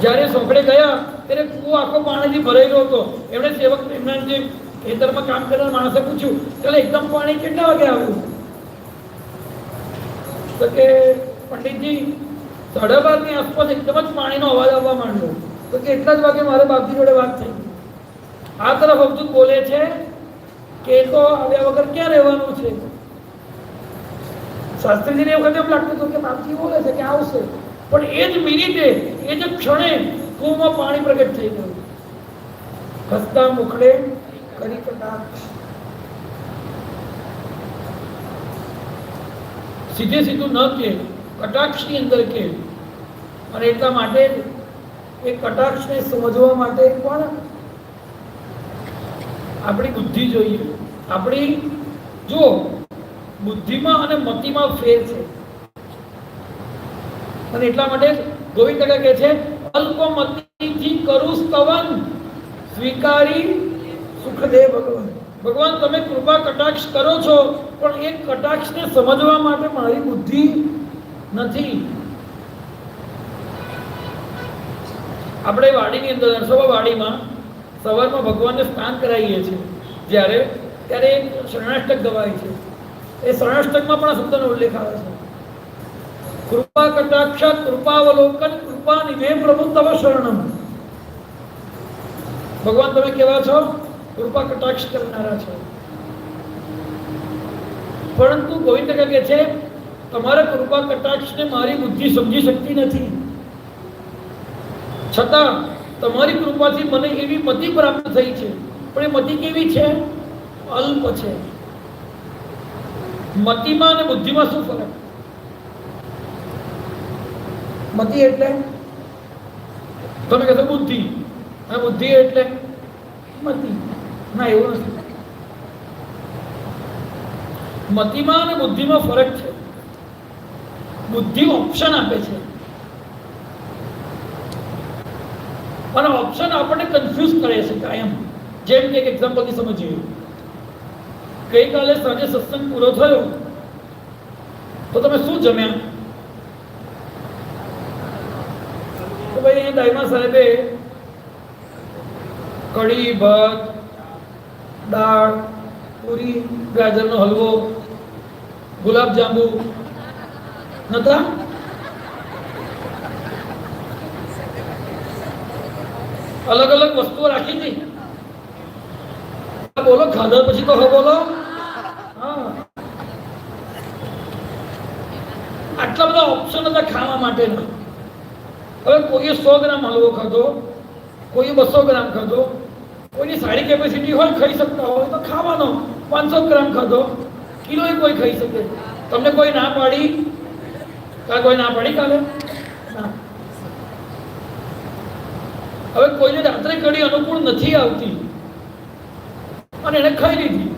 જ્યારે સોકડે ગયા ત્યારે કૂવો આખો પાણીથી ભરાયેલો હતો. એમણે સેવક એમના જે ખેતરમાં કામ કરનાર માણસે પૂછ્યું એટલે એકદમ પાણી કેટલા વાગે આવ્યું? તો કે પંડિતજી 12:30 ની આસપાસ એકદમ જ પાણીનો અવાજ આવવા માંડ્યો. તો કે એટલા જ વાગે મારે બાપજી જોડે વાત થઈ. આ તરફ અવધૂત બોલે છે કે તો આવ્યા વગર ક્યાં રહેવાનું છે. શાસ્ત્રીજીને એ વખતે એમ લાગતું હતું કે બાપજી બોલે છે કે આવશે, પણ એ જ મિનિટે એ જ ક્ષણે કૂવામાં પાણી પ્રગટ થઈ ગયું. હસતા મુખડે કરી કટાક્ષ. સીધે સીધું ન કે, કટાક્ષની અંદર કે. અને એટલા માટે એ કટાક્ષને સમજવા માટે પણ આપણી બુદ્ધિ જોઈએ. આપણી જો બુદ્ધિમાં અને મતિમાં ફેર છે. અને એટલા માટે ગોવિંદ કાકા કહે છે અલ્પમતિથી કરું સ્તવન સ્વીકારી સુખદેવ ભગવાન. ભગવાન તમે કૃપા કટાક્ષ કરો છો, પણ એ કટાક્ષને સમજવા માટે મારી બુદ્ધિ નથી. આપણે વાડીની અંદર નરસોબા વાડીમાં સવારમાં ભગવાનને સ્નાન કરાવીએ છીએ જ્યારે, ત્યારે એક શરણાષ્ટક ગવાય છે. એ શરણાષ્ટકમાં પણ આ શબ્દનો ઉલ્લેખ આવે છે. કૃપા કટાક્ષ કૃપાવલોકન કૃપા નિધે પ્રભુ તવ શરણમ. ભગવાન તમે કેવા છો? કૃપા કટાક્ષ કરનારા છો. પરંતુ ગોવિંદ કાકા કહે છે તમારા કૃપા કટાક્ષને મારી બુદ્ધિ સમજી શકતી નથી, છતાં તમારી કૃપાથી મને એવી મતિ પ્રાપ્ત થઈ છે. પણ એ મતિ કેવી છે? અલ્પ છે. મતિમાં અને બુદ્ધિમાં શું ફરક? મતિ એટલે તમે કહેશો બુદ્ધિ, અને બુદ્ધિ એટલે મતિ. ના, એવું નથી. મતિમાં અને બુદ્ધિમાં ફરક છે. બુદ્ધિ ઓપ્શન આપે છે અને ઓપ્શન આપણને કન્ફ્યુઝ કરે છે કાયમ. જેમ કે એક એક્ઝામ્પલથી સમજીએ. ગઈકાલે સાંજે સત્સંગ પૂરો થયો તો તમે શું જમ્યા? તો ભાઈ અહીંયા દાઈમા સાહેબે કઢી, ભાત, દાળ, પૂરી, ગાજરનો હલવો, ગુલાબજાંબુ નતા? અલગ અલગ વસ્તુઓ રાખી હતી. બોલો, ખાધા પછી તો બોલો. હા, આટલા બધા ઓપ્શન હતા ખાવા માટેના. હવે કોઈએ 100 ગ્રામ હલવો ખાધો, કોઈએ 200 ગ્રામ ખાધો, કોઈની સારી કેપેસિટી હોય, ખાઈ શકતા હોય તો ખાવાનો. 500 ગ્રામ ખાધો, કિલો કોઈ ખાઈ શકે. તમને કોઈ ના પાડી? કોઈ ના પાડી કાલે? ના. હવે કોઈને રાત્રે કઢી અનુકૂળ નથી આવતી અને એને ખાઈ લીધી,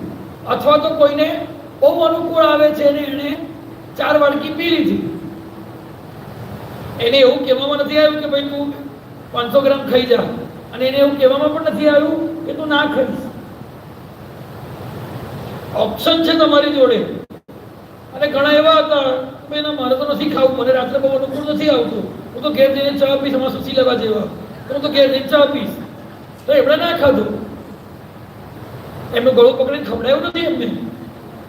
અથવા તો કોઈને બહુ અનુકૂળ આવે છે અને એને 4 વાડકી પી લીધી. એને એવું કહેવામાં નથી આવ્યું કે ભાઈ તું 500 ગ્રામ ખાઈ જા, અને એને એવું કહેવામાં પણ નથી આવ્યું કે તું ના ખાઈશ. ઓપ્શન છે તમારી જોડે. અને ઘણા એવા હતા કે મારે તો નથી ખાવું, મને રાત્રે બહુ અનુકૂળ નથી આવતું, હું તો ઘેર જઈને ચા પીશ, એમાં સુસી લેવા જેવા, હું તો ઘેર જઈને ચા પીશ. તો એમણે ના ખાધું. એમનું ગળું પકડીને ખવડાવ્યું નથી એમને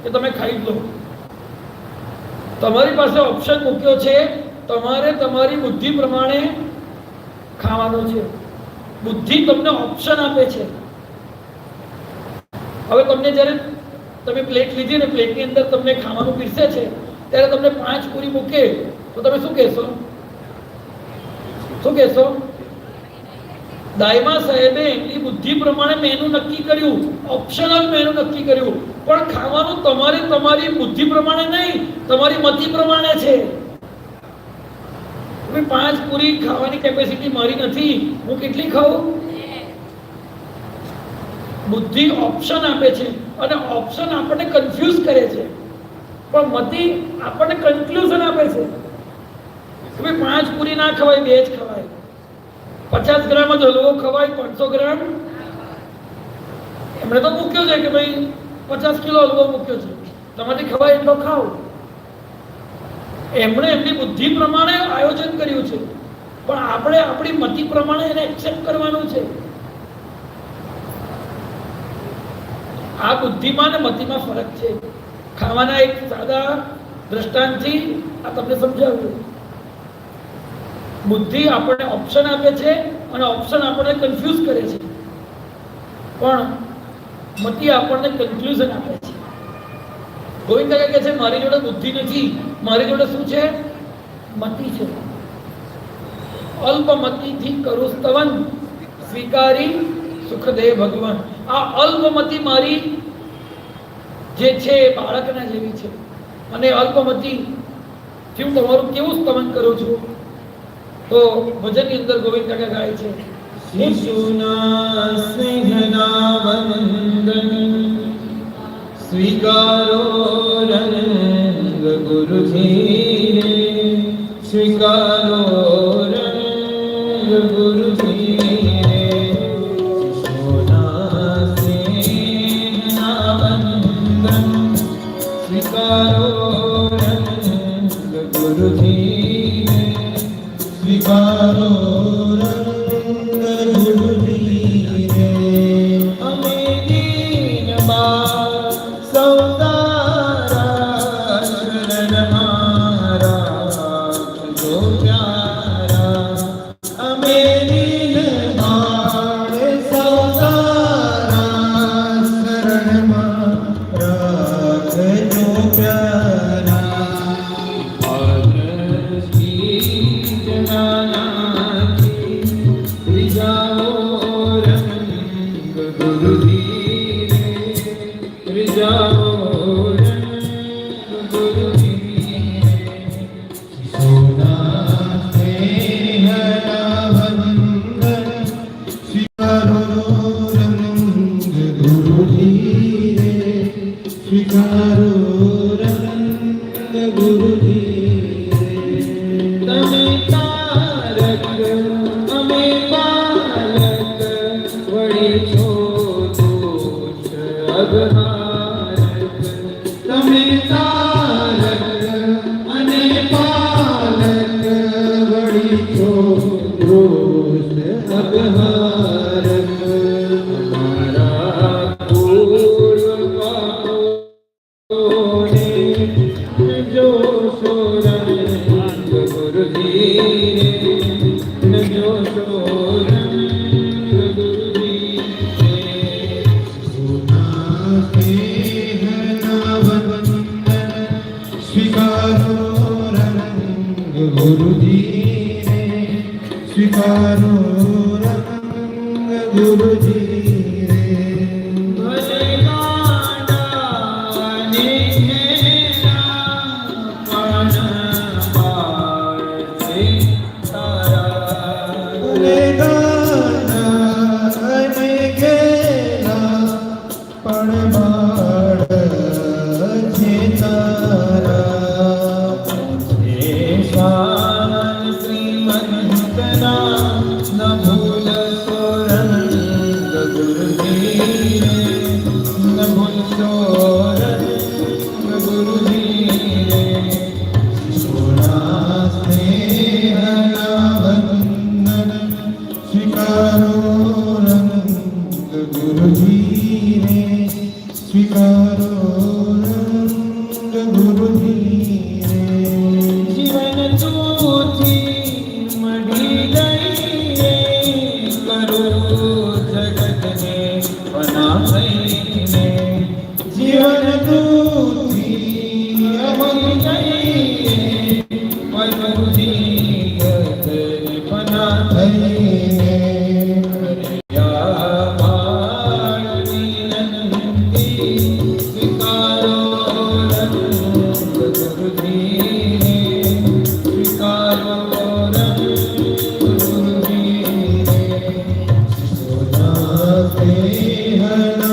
કે તમે ખાઈ લો. તમારી પાસે ઓપ્શન મૂક્યો છે, તમારે તમારી બુદ્ધિ પ્રમાણે ખાવાનું છે. બુદ્ધિ તમને ઓપ્શન આપે છે. હવે તમને જ્યારે તમે પ્લેટ લીધી ને પ્લેટની અંદર તમને ખાવાનું પીરસે છે ત્યારે તમને 5 પૂરી મૂકે તો તમે શું કહેશો? શું કહેશો? દાઈમા સાહેબે એમની બુદ્ધિ પ્રમાણે મેનુ નક્કી કર્યું, ઓપ્શનલ મેનુ નક્કી કર્યું, પણ ખાવાનું તમારે તમારી બુદ્ધિ પ્રમાણે નહીં, તમારી મતિ પ્રમાણે છે. 5 પૂરી ખાવાની કેપેસિટી મારી નથી, હું કેટલી ખાઉં? બુદ્ધિ ઓપ્શન આપે છે અને ઓપ્શન આપણને કન્ફ્યુઝ કરે છે, પણ મતિ આપણને કન્ક્લુઝન આપે છે કે ભાઈ 5 પૂરી ના ખવાય, 2 જ ખવાય, 50 ગ્રામ જ હલવો ખવાય, 500 ગ્રામ એમણે તો મૂક્યો છે કે ભાઈ 50 કિલો હલવો મૂક્યો છે, તમારાથી ખવાય એટલો ખાઓ. એમણે એમની બુદ્ધિ પ્રમાણે આયોજન કર્યું છે, પણ આપણે આપણી મતિ પ્રમાણે એને એક્સેપ્ટ કરવાનું છે. આ બુદ્ધિમાં અને મતિમાં ફરક છે. ખાવાના એક સાદા દ્રષ્ટાંતથી આ તમને સમજાવ્યું. બુદ્ધિ આપણને ઓપ્શન આપે છે અને ઓપ્શન આપણને કન્ફ્યુઝ કરે છે, પણ મતિ આપણને કન્ક્લુઝન આપે છે. ગોવિંદ કાકા કહે છે મારી જોડે બુદ્ધિ નથી, મારી જોડે શું છે? મતિ છે. અલ્પમતિથી કરું સ્તવન, સ્વીકારી સુખદેવ ભગવાન. આ અલ્પમતિ મારી જે છે બાળકના જેવી છે, અને અલ્પમતિ હું તમારું કેવું સ્તવન કરું છું? તો ભજનની અંદર ગોવિંદ કાકા ગાય છે, શિશુના સ્નેહના વંદન સ્વીકારો રંગ ગુરુજી રે, સ્વીકારો રંગ ગુરુજી રે. શિશુના સ્નેહના વંદન સ્વીકારો રંગ ગુરુજી રે, સ્વીકારો Hare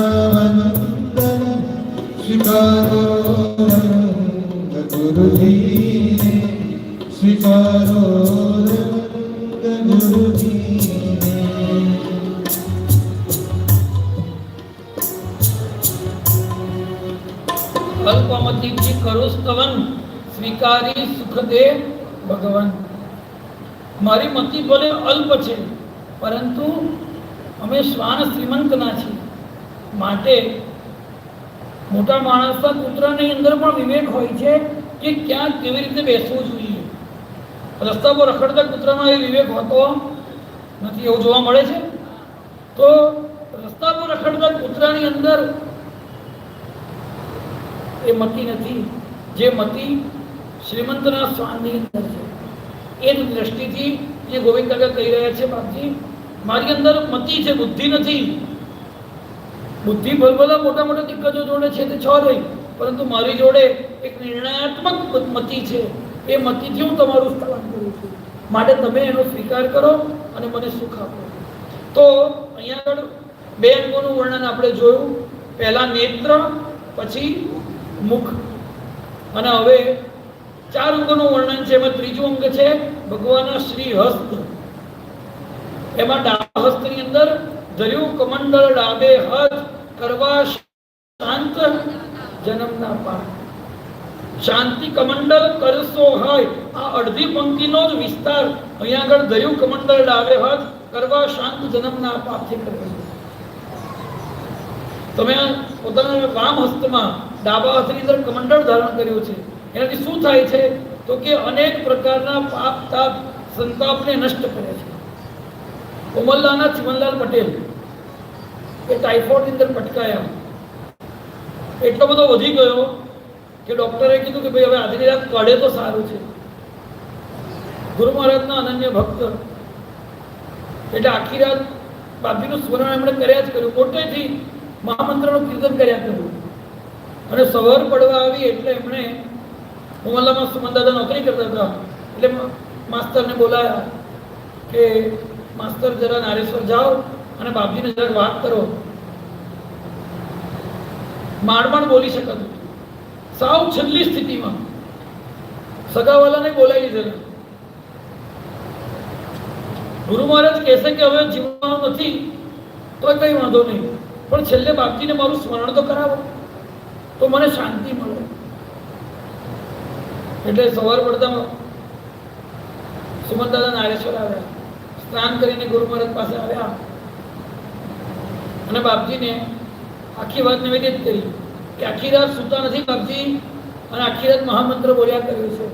ગુરુજીને. અલ્પમતિજી કરું સ્તવન સ્વીકારી સુખ દે ભગવાન. મારી મતિ ભલે અલ્પ છે, પરંતુ અમે શ્વાન શ્રીમંતના છીએ, માટે મોટા માણસના કૂતરાની અંદર પણ વિવેક હોય છે કે ક્યાં કેવી રીતે બેસવું જોઈએ. રસ્તા પર રખડતા કૂતરાનો એ વિવેક હોતો નથી, એવું જોવા મળે છે. તો રસ્તા પર રખડતા કૂતરાની અંદર એ મતિ નથી, જે મતિ શ્રીમંતના શ્વાનની અંદર છે. એ જ દ્રષ્ટિથી જે ગોવિંદ કાકા કહી રહ્યા છે, બાપજી મારી અંદર મતિ છે, બુદ્ધિ નથી. બુદ્ધિ ભલભલા મોટા મોટા દિગ્ગજો જોડે છે તે છ રહી, પરંતુ મારી જોડે એક નિર્ણયાત્મક મતિ છે. એ મતિથી હું તમારું સ્થાપન કરું છું, માટે તમે એનો સ્વીકાર કરો અને મને સુખ આપો. તો અહીંયા આગળ બે અંગોનું વર્ણન આપણે જોયું. પહેલા નેત્ર, પછી મુખ, અને હવે ચાર અંગોનું વર્ણન છે. એમાં ત્રીજું અંગ છે ભગવાનના શ્રી હસ્ત. એમાં ડાબા હસ્તની અંદર ધર્યું કમંડળ ડાબે હસ્ત કરવા શાંત જન્મના પાર. શાંતિ કમંડળ કરશો હોય, આ અડધી પંક્તિનો જ વિસ્તાર અહીંયા આગળ ધર્યું કમંડળ ડાબે હસ્ત કરવા શાંત જન્મના પાપથી કર્યો. તમે પોતાના વામ હસ્તમાં ડાબા હાથની અંદર કમંડળ ધારણ કર્યું છે. એનાથી શું થાય છે તો કે અનેક પ્રકારના પાપ તાપ સંતાપને નષ્ટ કરે છે. કોમલલાના ચિમનલાલ પટેલ એ ટાઇફોઇડ અંદર પટકાયા, એટલો બધો વધી ગયો કે ડોક્ટરે કીધું કે ભાઈ હવે આજની રાત કાઢે તો સારું છે. ગુરુ મહારાજના અનન્ય ભક્ત એટલે આખી રાત બાપજીનું સ્મરણ એમણે કર્યા જ કર્યું, મોટેથી મહામંત્રનું કીર્તન કર્યા કર્યું. અને સવાર પડવા આવી એટલે એમણે મોહલ્લામાં સુમનદાદા નોકરી કરતા હતા, એટલે માસ્તરને બોલાયા કે માસ્તર જરા નારેશ્વર જાઓ અને બાપજીને જરા વાત કરો. માંડ બોલી શકાતું, સાવ છેલ્લી સ્થિતિમાં સગાવાલાને બોલાવી લીધેલા. ગુરુ મહારાજ કહેશે કે હવે જીવવાનું નથી તો કઈ વાંધો નહીં, પણ છેલ્લે બાપજીને મારું સ્મરણ તો કરાવો તો મને શાંતિ મળે. એટલે સવાર પડતા સુમન દાદા નારેશ્વર આવ્યા, સ્નાન કરીને ગુરુ મહારાજ પાસે આવ્યા અને બાપજીને આખી વાત નિવેદિત કરી કે આખી રાત સૂતા નથી બાપજી, અને આખી રાત મહામંત્ર બોલ્યા કર્યું છે,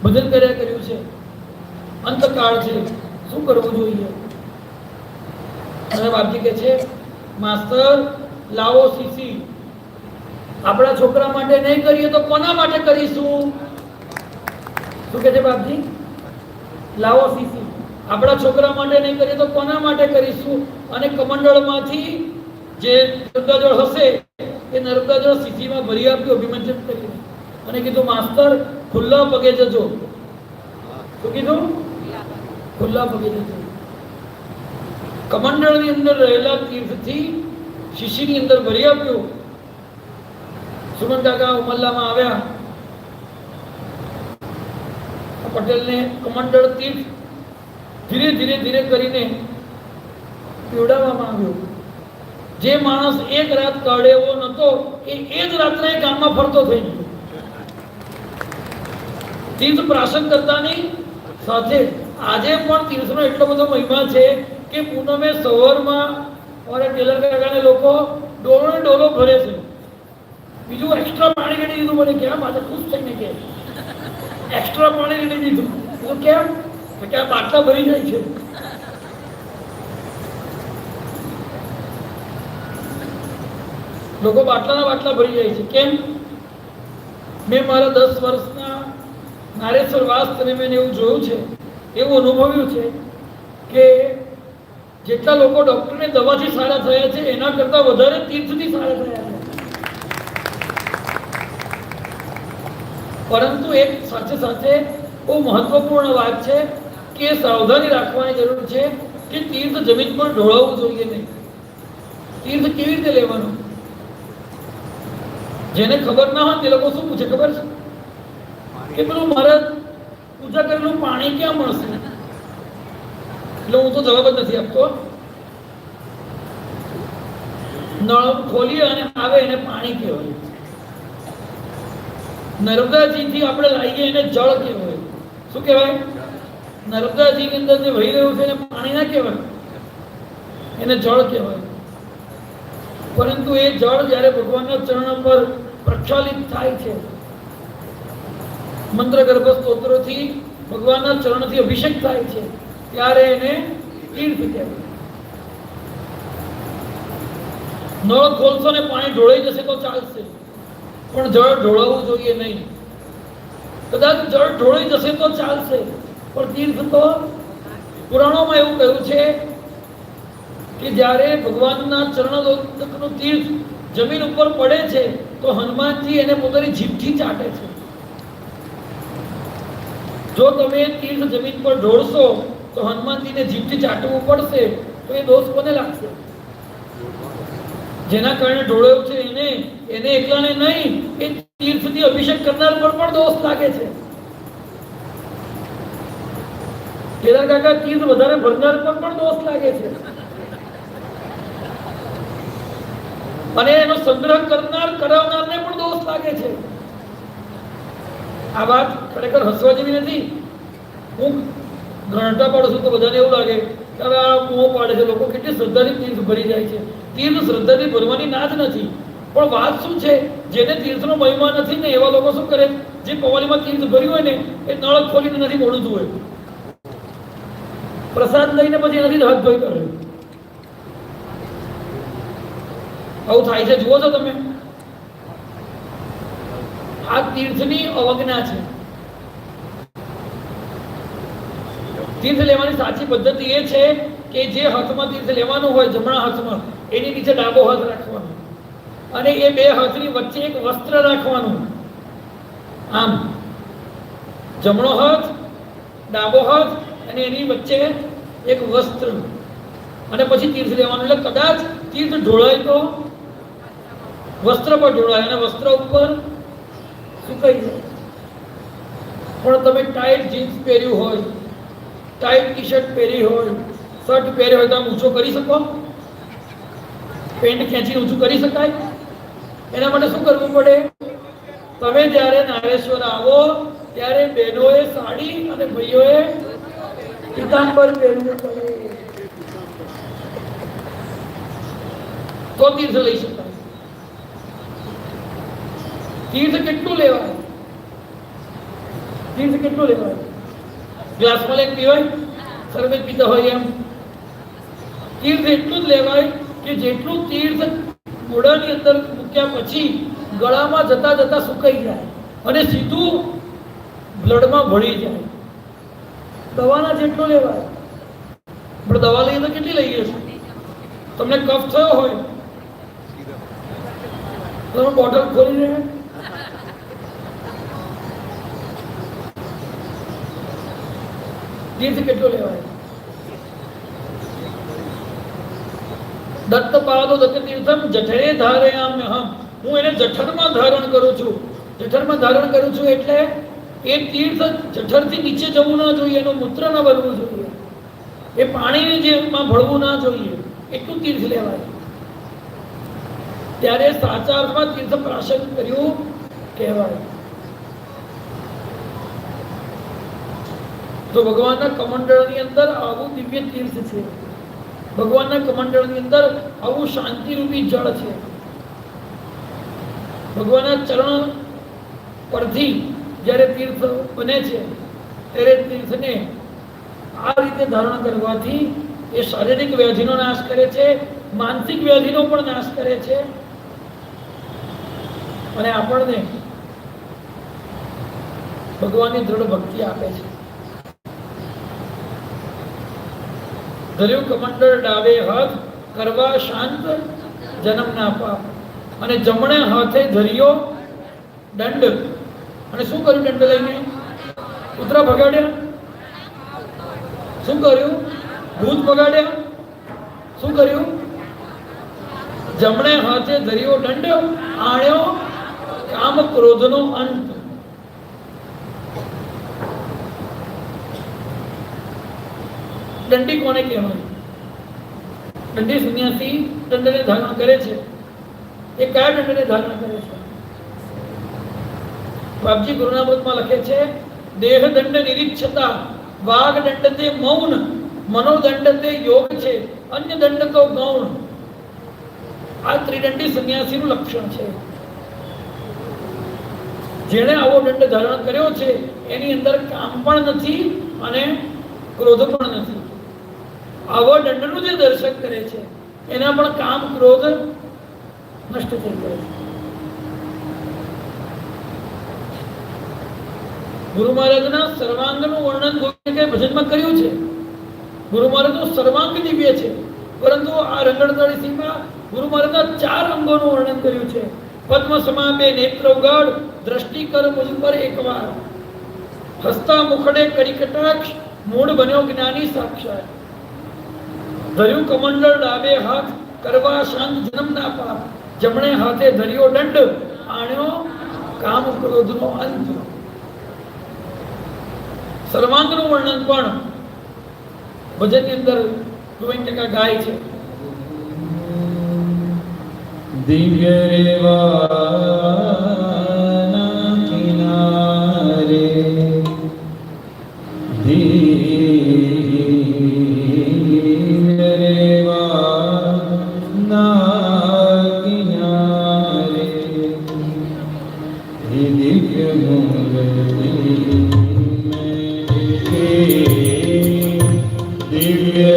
ભજન કર્યા કર્યું છે, અંતકાળ છે, શું કરવું જોઈએ? અને બાપજી કહે છે માસ્તર લાવો શીશી, આપણા છોકરા માટે નહીં કરીએ તો કોના માટે કરીશું? શું કહે છે બાપજી? લાવો શીશી, આપણા છોકરા માટે નહીં કરીએ તો કોના માટે કરીશું? અને કમંડળમાંથી જે નર્મદા જળ હશે એ નર્મદા જળ શીશીમાં ભરી આપ્યું અભિમંત્રિત કરીને, અને કીધું માસ્તર ખુલ્લા પગે જજો. શું કીધું? ખુલ્લા પગે જજો. કમંડળની અંદર રહેલા તીર્થથી શીશીની અંદર ભરી આપ્યું. સુમન કાકા ઉમલ્લામાં આવ્યા, પટેલને કમંડળ તીર્થ ધીરે ધીરે ધીરે કરીને પીવડાવવામાં આવ્યો. જે માણસ એક રાત કાઢે એવો નતો એ જ રાત્રે ગામમાં ફરતો થઈ ગયો. તીર્થ પ્રાશન કરતાની સાથે આજે પણ તીર્થનો એટલો બધો મહિમા છે કે પૂનમે સવારમાં અમારે ટેલર કાકાને લોકો ડોલો ને ડોલો ભરે છે. બીજું એક્સ્ટ્રા પાણી રેડી દીધું, મને કેમ આજે ખુશ થઈને કે એક્સ્ટ્રા પાણી રેડી દીધું. તો કેમ કે આ બાટલા ભરી જાય છે. લોકો બાટલાના બાટલા ભરી જાય છે. કેમ? મેં મારા 10 વર્ષના નારેશ્વર વાસ દરમિયાન એવું જોયું છે, એવું અનુભવ્યું છે કે જેટલા લોકો ડોક્ટરની દવાથી સારા થયા છે એના કરતા વધારે તીર્થથી સારા થયા છે. પરંતુ એક સાથે સાથે બહુ મહત્વપૂર્ણ વાત છે કે સાવધાની રાખવાની જરૂર છે કે તીર્થ જમીન પર ઢોળાવવું જોઈએ નહીં. તીર્થ કેવી રીતે લેવાનું? જેને ખબર ના હોય તે લોકો શું પૂછે ખબર છે કે પેલું મહારાજ પૂજા કરેલું પાણી ક્યાં મળશે? એટલે હું તો જવાબ જ નથી આપતો. નળ ખોલીએ અને આવે એને પાણી કહેવાય. નર્મદાજીથી આપણે લાવીએ એને જળ કહેવાય. શું કહેવાય? નર્મદાજી ની અંદર જે વહી રહ્યું છે એને પાણી ના કહેવાય, એને જળ કહેવાય. પરંતુ એ જળ જ્યારે ભગવાનના ચરણ પર પ્રક્ષાલિત થાય છે, મંત્ર ગર્ભ સ્તોત્રોથી ભગવાનના ચરણથી અભિષેક થાય છે, ત્યારે એને તીર્થ કહેવાય. નળ ખોલશો ને પાણી ઢોળાઈ જશે તો ચાલશે, પણ જળ ઢોળાવવું જોઈએ નહીં. કદાચ જળ ઢોળાઈ જશે તો ચાલશે, પણ તીર્થ તો પુરાણોમાં એવું કહ્યું છે કે જ્યારે ભગવાનના ચરણોદકનું તીર્થ જમીન ઉપર પડે છે તો હનુમાનજી એને પોતાની જીભથી ચાટે છે. જો તમે તીર્થ જમીન પર ઢોળશો તો હનુમાનજીને જીભથી ચાટવું પડશે, તો એ દોષ કોને લાગશે? જેના કારણે ઢોળ્યો છે એને એકલાને નહીં, એ તીર્થથી અભિષેક કરનાર પર પણ દોષ લાગે છે. કેદાર કાકા તીર્થ વધારે ભરનાર પર પણ દોષ લાગે છે, અને એનો સંગ્રહ કરાવનારને પણ દોષ લાગે છે. આ વાત ખરેખર હસવા જેવી નથી. હું ઘંટા પાડું છું તો બધાને એવું લાગે કે હવે આ મોં પાડે છે. લોકો કેટલી શ્રદ્ધાથી તીર્થ ભરી જાય છે. તીર્થ શ્રદ્ધાથી ભરવાની ના જ નથી, પણ વાત શું છે, જેને તીર્થનો મહિમા નથી ને એવા લોકો શું કરે, જે કવાલીમાં તીર્થ ભર્યું હોય ને એ નળ ખોલીને નથી મોડું ધોવે, પ્રસાદ લઈને પછી નથી હાથ ધોઈ કરે. આવું થાય છે, જુઓ છો તમે. આ તીર્થની અવજ્ઞા છે. તીર્થ લેવાની સાચી પદ્ધતિ એ છે કે જે હાથમાં તીર્થ લેવાનું હોય, જમણા હાથમાં, એની નીચે ડાબો હાથ રાખવાનો, અને એ બે હાથની વચ્ચે એક વસ્ત્ર રાખવાનું. આમ જમણો હાથ, ડાબો હાથ, અને એની વચ્ચે એક વસ્ત્ર, અને પછી તીર્થ લેવાનું. એટલે કદાચ તીર્થ ઢોળાય તો વસ્ત્ર પર ઢોળાય અને વસ્ત્ર ઉપર સુકાઈ જાય. પણ તમે ટાઈટ જીન્સ પહેર્યું હોય, ટાઈટ ટી શર્ટ પહેરી હોય, શર્ટ પહેર્યો હોય તો આમ ઊંચો કરી શકો? પેન્ટ ખેંચીને ઊંચું કરી શકાય? એના માટે શું કરવું પડે? તમે જ્યારે નારેશ્વર આવો ત્યારે બહેનોએ સાડી અને ભાઈઓએ પીતાંબર પહેરવું પડે, તો તીર્થ લઈ શકાય. તીર્થ કેટલું લેવાય? તીર્થ કેટલું લેવાય? ગ્લાસમાં લઈને પીવાય? શરબત પીતા હોય એમ? તીર્થ એટલું જ લેવાય કે જેટલું તીર્થ મોઢાની અંદર મૂક્યા પછી ગળામાં જતા જતા સુકાઈ જાય અને સીધું બ્લડમાં ભળી જાય. દવાના જેટલું લેવાય. પણ દવા લઈએ તો કેટલી લઈએ છીએ? તમને કફ થયો હોય તમે બોટલ ખોલીને તીર્થ કેટલું લેવાય? દત્ત પાદો દત્ત તીર્થમ જઠરે ધારયામ્યહમ. હું એને જઠરમાં ધારણ કરું છું. જઠરમાં ધારણ કરું છું એટલે એ તીર્થ જઠરથી નીચે જવું ના જોઈએ, એનું મૂત્ર ના ભરવું જોઈએ, એ પાણીની જેમાં ભળવું ના જોઈએ, એટલું તીર્થ લેવાય. ત્યારે સાચા અર્થમાં તીર્થ પ્રાશન કર્યું કહેવાય. તો ભગવાનના કમંડળની અંદર આવું દિવ્ય તીર્થ છે. ભગવાનના કમંડળની અંદર આવું શાંતિરૂપી જળ છે. ભગવાનના ચરણ પરથી જ્યારે તીર્થ બને છે ત્યારે તીર્થને આ રીતે ધારણ કરવાથી એ શારીરિક વ્યાધિનો નાશ કરે છે, માનસિક વ્યાધિનો પણ નાશ કરે છે, અને આપણને ભગવાનની દ્રઢ ભક્તિ આપે છે. ધર્યું કમંડળ ડાબે હાથ, કરવા શાંત જન્મ ના પાપ. અને જમણે હાથે ધર્યો દંડ. અને શું કર્યું? દંડ લઈને કૂતરા ભગાડ્યા. શું કર્યું? ભૂત ભગાડ્યા. શું કર્યું? જમણે હાથે ધર્યો દંડ, આણ્યો કામ ક્રોધનો અંત. દંડી કોને કહેવાય? દંડી સંન્યાસી દંડને ધારણ કરે છે. એ કયા દંડને ધારણ કરે છે? બાપજી ગુરુનામૃતમાં લખે છે, દેહ દંડ નિરીક્ષતા, વાઘ દંડ તે મૌન, મનોદંડ તે યોગ છે, અન્ય દંડ તો ગૌણ. આ ત્રિદંડી સંન્યાસીનું લક્ષણ છે. જેણે આવો દંડ ધારણ કર્યો છે એની અંદર કામ પણ નથી અને ક્રોધ પણ નથી. આવો દંડનું જે દર્શક કરે છે એના પણ કામ ક્રોધ નષ્ટ થઈ જાય છે. ગુરુ મહારાજના સર્વાંગનું વર્ણન ગોવિંદે ભજનમાં કર્યું છે. ગુરુ મહારાજનો સર્વાંગ દિવ્ય છે, પરંતુ આ રંગડતાળીસીમાં ગુરુ મહારાજના 4 અંગોનું વર્ણન કર્યું છે. પદ્મ સમા બે નેત્ર ઉગાડ, દ્રષ્ટિ કર મુજ પર એકવાર, હસતા મુખડે કરી કટાક્ષ, મૂળ બન્યો જ્ઞાની સાક્ષાત, ધર્યું કમંડળ ડાબે હાથ, કરવા શાંત જન્મ ના પાપ, જમણે હાથે ધર્યો દંડ, આણ્યો કામ ક્રોધનો અંત. સર્વાંગનું વર્ણન પણ ભજનની અંદર ગોવિંદ ટકા ગાય છે. દિવ્ય રેવાના કિનારે, દિવ્ય રેવાના કિનારે, દિવ્ય મૂર્તિ દિવ્ય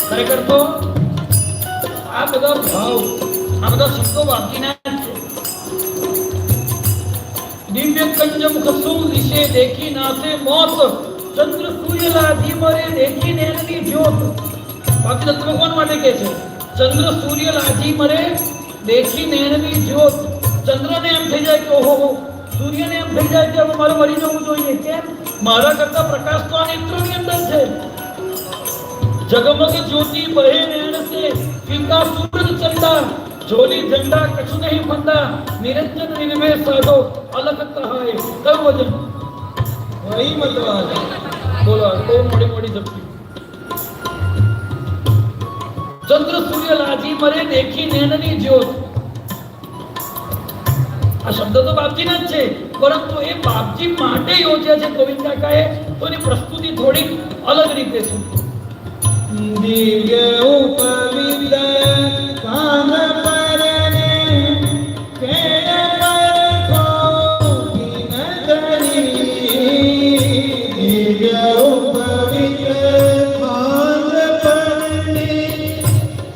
ખરેખર તો આ બધા ભાવ, આ બધા શબ્દો બાકીના જ છે. દિવ્ય કંજ મુખ સુમ દિશે દેખી નાસે મોત, ચંદ્ર સૂર્ય લાધી મરે દેખી નેરની જ્યોત. બાકી તત્વ કોણ માટે કહે છે? ચંદ્ર સૂર્ય લાજી મરે દેખી નયનની જ્યોત. ચંદ્રને એમ થઈ જાય કે ઓહો, સૂર્યને એમ થઈ જાય કે હવે મારે મરી જવું જોઈએ. કેમ? મારા કરતા પ્રકાશ તો આ નેત્રોની અંદર છે. जगमग ज्योति बहे नयन से फीका सूरज चंदा झोली झंडा कछु नहीं फंदा निरंजन निर्भय साधो अलग कहाए कब वजन वही मतलब बोलो तो मोड़ी मोड़ी जपती. चंद्र सूर्य लाजी मरे देखी नयननी ज्योत. આ શબ્દ તો બાપજીના જ છે, પરંતુ એ બાપજી માટે યોજ્યા છે ગોવિંદ કાકાએ, તો એની પ્રસ્તુતિ થોડીક અલગ રીતે છે. दिव्य उपवित काम परने केण पर खोकी नगरी. दिव्य उपवित काम परने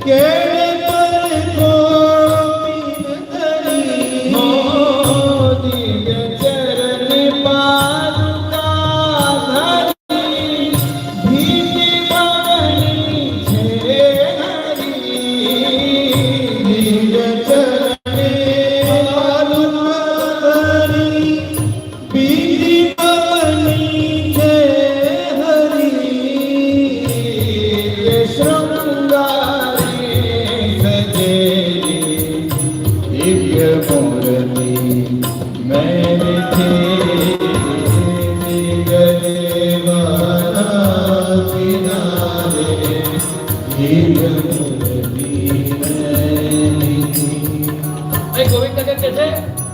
केण पर खोकी नगरी. दिव्य चरण पादुका धरी भीति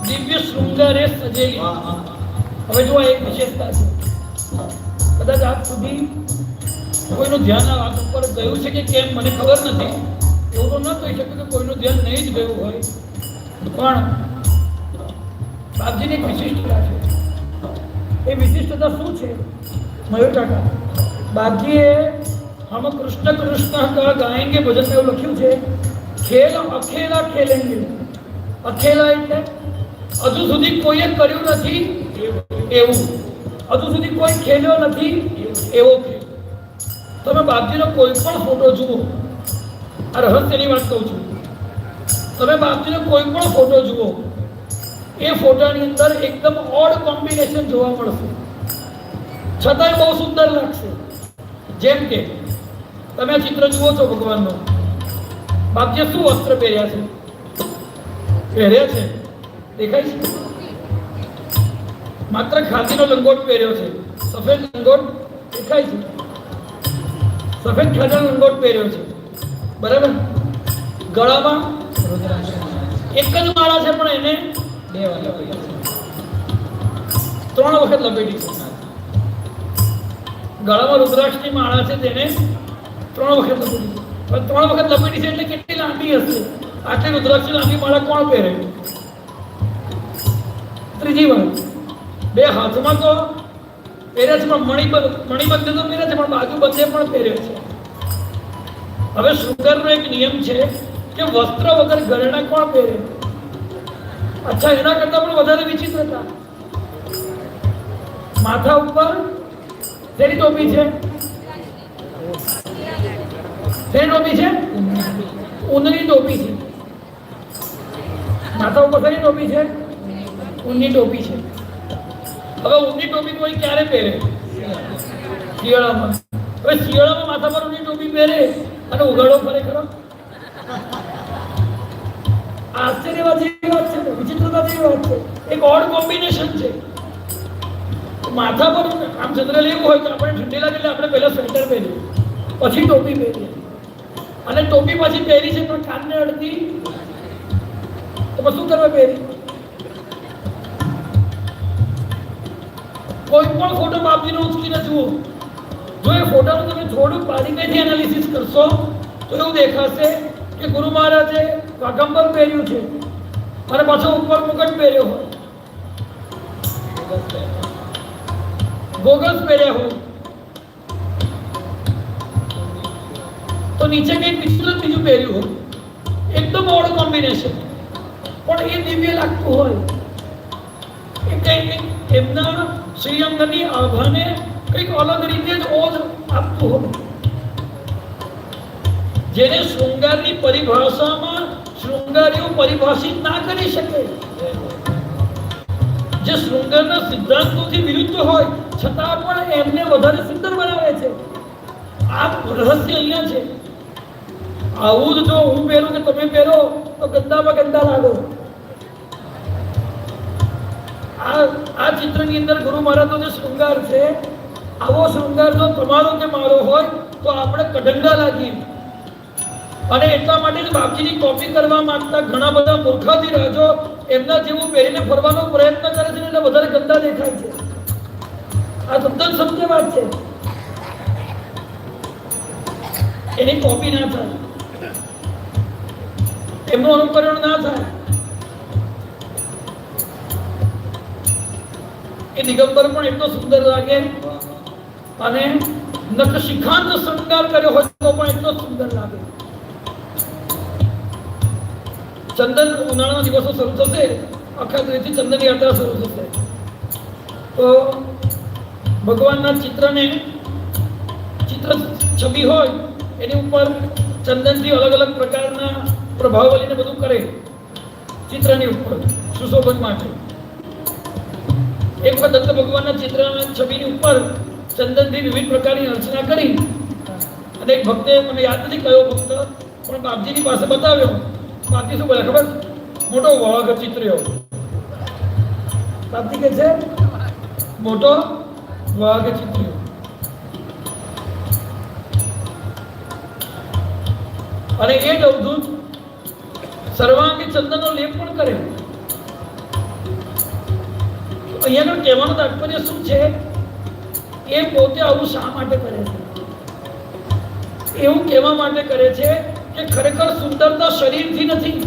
દિવ્ય શૃંગારે સજેલી. હવે જો આ એક વિશેષતા છે, કદાચ આજ સુધી કોઈનું ધ્યાન આ વાત ઉપર ગયું છે કે કેમ મને ખબર નથી. એવું તો ન કહી શકે કે કોઈનું ધ્યાન નહીં જ ગયું હોય, પણ બાપજીની એક વિશિષ્ટતા છે. એ વિશિષ્ટતા શું છે મયુર કાકા? બાપજીએ હમ કૃષ્ણ કૃષ્ણ કા ગાયેંગે ભજન એવું લખ્યું છે. ખેલ અખેલા ખેલેંગે. અખેલા એટલે હજુ સુધી કોઈએ કર્યું નથી એવું, હજુ સુધી કોઈ ખેલ્યો નથી એવો ખેલ. તમે બાપજીનો કોઈ પણ ફોટો જુઓ, આ રહસ્યની વાત કહું છું, તમે બાપજીનો કોઈ પણ ફોટો જુઓ, એ ફોટાની અંદર એકદમ ઓડ કોમ્બિનેશન જોવા મળશે, છતાંય બહુ સુંદર લાગશે. જેમ કે તમે આ ચિત્ર જુઓ છો ભગવાનનો, બાપજીએ શું વસ્ત્ર પહેર્યા છે? પહેર્યા છે દેખાય છે? માત્ર ખાદીનો લંગોટ પહેર્યો છે, સફેદ લંગોટ દેખાય છે, સફેદ ખાદીનો લંગોટ પહેર્યો છે, બરાબર. ગળામાં એક જ માળા છે, પણ એને 2 વાર લપેટી છે, 3 વખત લપેટી છે. ગળામાં રુદ્રાક્ષની માળા છે, તેને 3 વખત લપેટી છે. પણ 3 વખત લપેટી છે એટલે કેટલી લાંબી હશે? આટલી રુદ્રાક્ષની લાંબી માળા કોણ પહેરે? ત્રીજી વાર 2 હાથમાં તો પહેર્યા છે, પણ મણિબંધ તો પહેર્યા છે, પણ બાજુ બંને પણ પહેર્યો છે. હવે શૃંગારનો એક નિયમ છે કે વસ્ત્ર વગર ઘરેણા કોણ પહેરે? અચ્છા, એના કરતા પણ વધારે વિચિત્રતા, માથા ઉપર શેની ટોપી છે? શેની ટોપી છે? ઊનની ટોપી છે. માથા ઉપર શેની ટોપી છે? ઊનની ટોપી છે. હવે ઊનની ટોપી કોઈ ક્યારે પહેરે? શિયાળામાં. હવે શિયાળામાં માથા પર ઊનની ટોપી પહેરે અને ઉઘાડો ફરે ખરો? આશ્ચર્યવાદ જેવી વાત છે, વિચિત્રતા જેવી વાત છે, એક ઓડ કોમ્બિનેશન છે. માથા પર આમ જનરલ એવું હોય કે આપણે ઠંડી લાગે એટલે આપણે પહેલા સ્વેટર પહેરીએ, પછી ટોપી પહેરીએ, અને ટોપી પછી પહેરી છે પણ કાનને અડધી, તો શું કરવા પહેરી? કોઈ પણ ફોટો બાપજીનો ઉચકીને જુઓ, જો એ ફોટાનું તમે થોડુંક બારીકાઈથી એનાલિસિસ કરશો તો એવું દેખાશે કે ગુરુ મહારાજે વાઘંબર પહેર્યું છે અને પાછો ઉપર મુગટ પહેર્યો હોય, ગોગલ્સ પહેર્યા હોય, તો નીચે કંઈક બીજું પહેર્યું હોય, એકદમ ઓડ કોમ્બિનેશન, પણ એ દિવ્ય લાગતું હોય. એ કંઈક એમના શ્રીઅંગની આભાને કંઈક અલગ રીતે જ ઓજ આપતું હોય. જેને શૃંગારની પરિભાષામાં શૃંગારીઓ પરિભાષિત ના કરી શકે, જે શૃંગારના સિદ્ધાંતોથી વિરુદ્ધ હોય છતાં પણ એમને વધારે સુંદર બનાવે છે. આ રહસ્ય અહીંયા છે. આવું જ જો હું પહેરું કે તમે પહેરો તો ગંદામાં ગંદા લાગો. આ ચિત્રની અંદર ગુરુ મહારાજનો જે શૃંગાર છે, આવો શૃંગાર જો તમારો કે મારો હોય તો આપણે કડંગા લાગીએ. અને એટલા માટે જ બાપજીની કોપી કરવા માંગતા ઘણા બધા મૂર્ખાથી રાજો એમના જેવું પહેરીને ફરવાનો પ્રયત્ન કરે છે એટલે વધારે ગંદા દેખાય છે. આ તદ્દન સત્ય વાત છે. એની કોપી ના થાય, એમનું અનુકરણ ના થાય. એ દિગંબર પણ એટલો સુંદર લાગે અને નખશિખાંત શૃંગાર કર્યો હોય તો પણ એટલો સુંદર લાગે. ચંદન ઉનાળાના દિવસો શરૂ થશે, આખા દેશથી ચંદન યાત્રા શરૂ થશે. તો ભગવાનના ચિત્ર છબી હોય એની ઉપર ચંદનથી અલગ અલગ પ્રકારના પ્રભાવલીને બધું કરે ચિત્રની ઉપર સુશોભન માટે. એક વખત દત્ત ભગવાનના ચિત્રના છબીની ઉપર ચંદનથી વિવિધ પ્રકારની અર્ચના કરી અને એક ભક્તે, મને યાદ નથી કયો ભક્ત, પણ બાપજીની પાસે બતાવ્યો. બાપજી શું બોલ્યા ખબર? મોટો વાઘ ચિત્ર્યો. બાપજી કે છે મોટો વાઘ ચિત્ર્યો. અને એ જ અવધૂત સર્વાંગી ચંદનનો લેપ પણ કરે. અહીંયાનો કહેવાનું તાત્પર્ય શું છે? એ પોતે આવું શા માટે કરે છે? એવું કહેવા માટે કરે છે કે ખરેખર સુંદરતા શરીરથી નથી,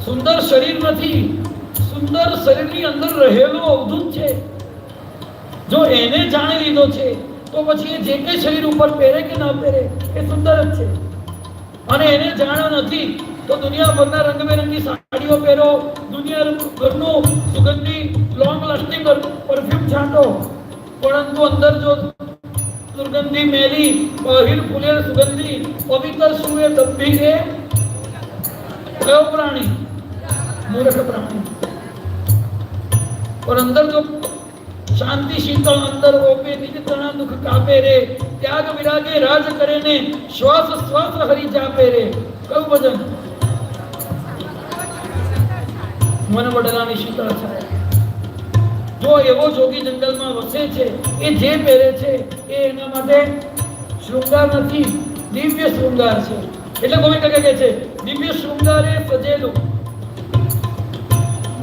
સુંદર શરીર નથી, સુંદર શરીરની અંદર રહેલો અવધૂત છે. જો એને જાણી લીધો છે તો પછી એ જે કંઈ શરીર ઉપર પહેરે કે ના પહેરે એ સુંદર જ છે. અને એને જાણ્યો નથી તો દુનિયાભરના રંગબેરંગી સાડીઓ પહેરો, દુનિયાભરનું સુગંધી લોંગ લાસ્ટિંગ પરફ્યુમ છાંટો, પરંતુ અંદર જો દુર્ગંધી મેલી હિલ ફૂલેલ સુગંધી પવિત્ર સુએ દબ્બી એ કયો પ્રાણી? મૂર્ખ પ્રાણી. પણ અંદર જો શાંતિ શીતળ અંદર ઓપે નિજ તણા દુઃખ કાપે રે, ત્યાગ વિરાગે રાજ કરે ને શ્વાસ શ્વાસ હરી જાપે રે. કયું ભજન? મન વડલાની શીતળ છાયા. જો એવો જોગી જંગલમાં વસે છે, એ જે પહેરે છે એ એના માટે શૃંગાર નથી, દિવ્ય શૃંગાર છે. એટલે કોઈ કહે છે દિવ્ય શૃંગારે સજેલું.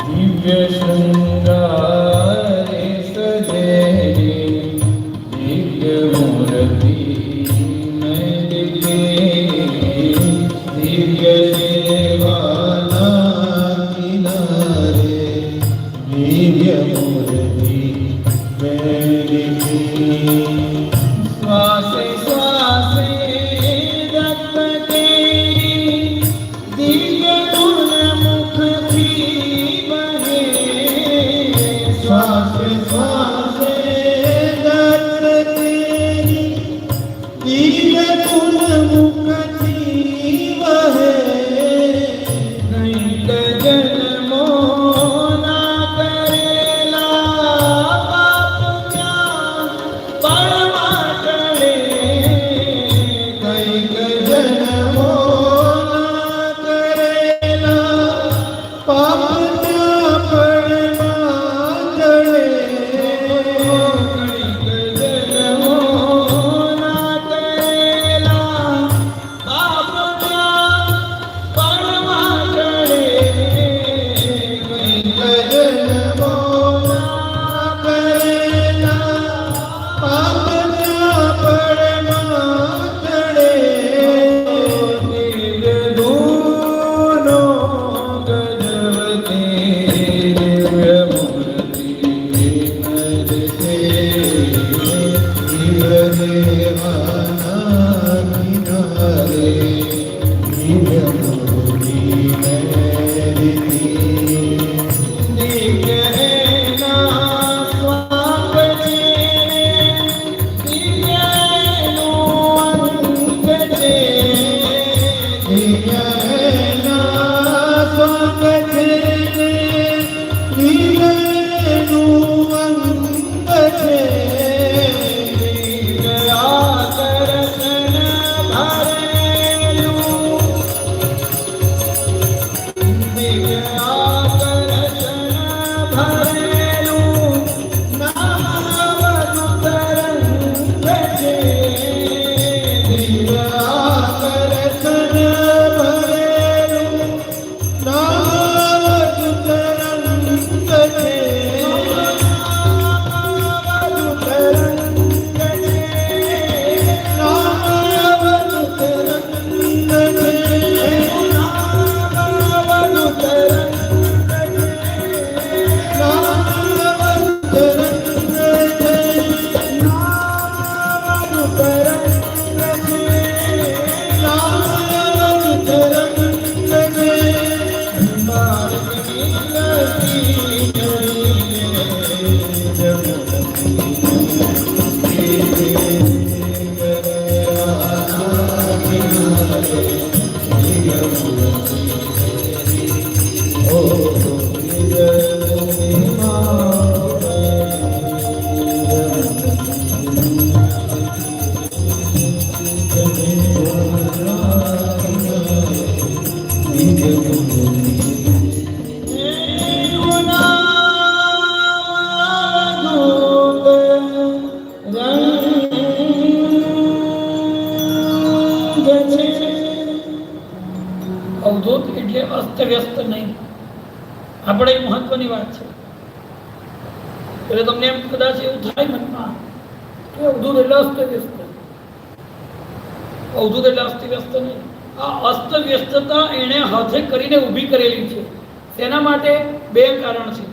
દિવ્ય શૃંગારે સજેલી દિવ્ય મૂર્તિ મેં દીધી, દિવ્ય સેવાના કિનારે દિવ્ય મૂર્તિ મેં દીધી. શ્વાસે શ્વાસે દત્ત તેરી દિવ્ય ગુણ મુખથી બહે. શ્વાસે શ્વાસે દત્ત તેરી દિવ્ય ગુણ મુખથી બહે. કઈક જન્મોના કરેલા પાપ ત્યાં પળમાં ટળે. કઈક જન્મોના કરેલા પાપ ત્યાં પળમાં ટળે. કઈક જન્મોના કરેલા પાપ ત્યાં પળમાં ટળે. અવધૂત એટલે અસ્તવ્યસ્ત નહીં. આપણે એક મહત્વની વાત છે. એટલે તમને એમ કદાચ એવું થાય મનમાં કે અવધૂત એટલે અસ્તવ્યસ્ત. અવધૂત એટલે અસ્તવ્યસ્ત નહીં. આ અસ્તવ્યસ્તતા એણે હાથે કરીને ઊભી કરેલી છે. તેના માટે બે કારણ છે.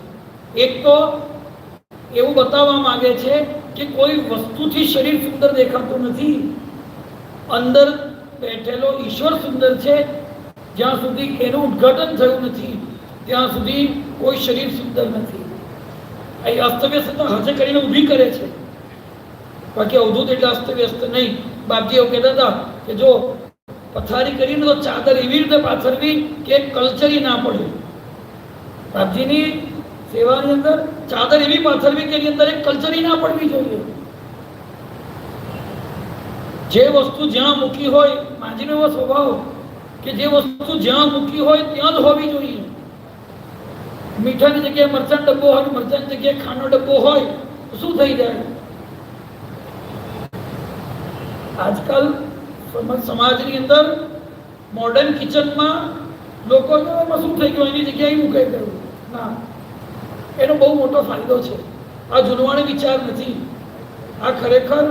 એક તો એવું બતાવવા માંગે છે કે કોઈ વસ્તુથી શરીર સુંદર દેખાતું નથી. અંદર બેઠેલો ઈશ્વર સુંદર છે. જ્યાં સુધી એનું ઉદ્ઘાટન થયું નથી ત્યાં સુધી કોઈ શરીર સુંદર નથી. એ અસ્તવ્યસ્તતા હાથે કરીને ઊભી કરે છે. બાકી અવધૂત એટલે અસ્તવ્યસ્ત નહીં. બાપજી એવું કહેતા હતા કે જો પથારી કરીને તો ચાદર એવી રીતે પાથરવી કે કલ્ચરી ના પડે. બાપજીની સેવાની અંદર ચાદર એવી પાથરવી કે એની અંદર એક કલ્ચરી ના પડવી જોઈએ. જે વસ્તુ જ્યાં મૂકી હોય, માજીનો એવો સ્વભાવ કે જે વસ્તુ જ્યાં મૂકી હોય ત્યાં જ હોવી જોઈએ. મીઠાની જગ્યાએ મરચાં ડબ્બો હોય, મરચાંની જગ્યાએ ખાનો ડબ્બો હોય તો શું થઈ જાય? આજકાલ સમાજની અંદર મોડર્ન કિચનમાં લોકોમાં શું થઈ ગયું, એની જગ્યાએ મૂકાઈ ગયું. ના, એનો બહુ મોટો ફાયદો છે. આ જૂનવાણી વિચાર નથી. આ ખરેખર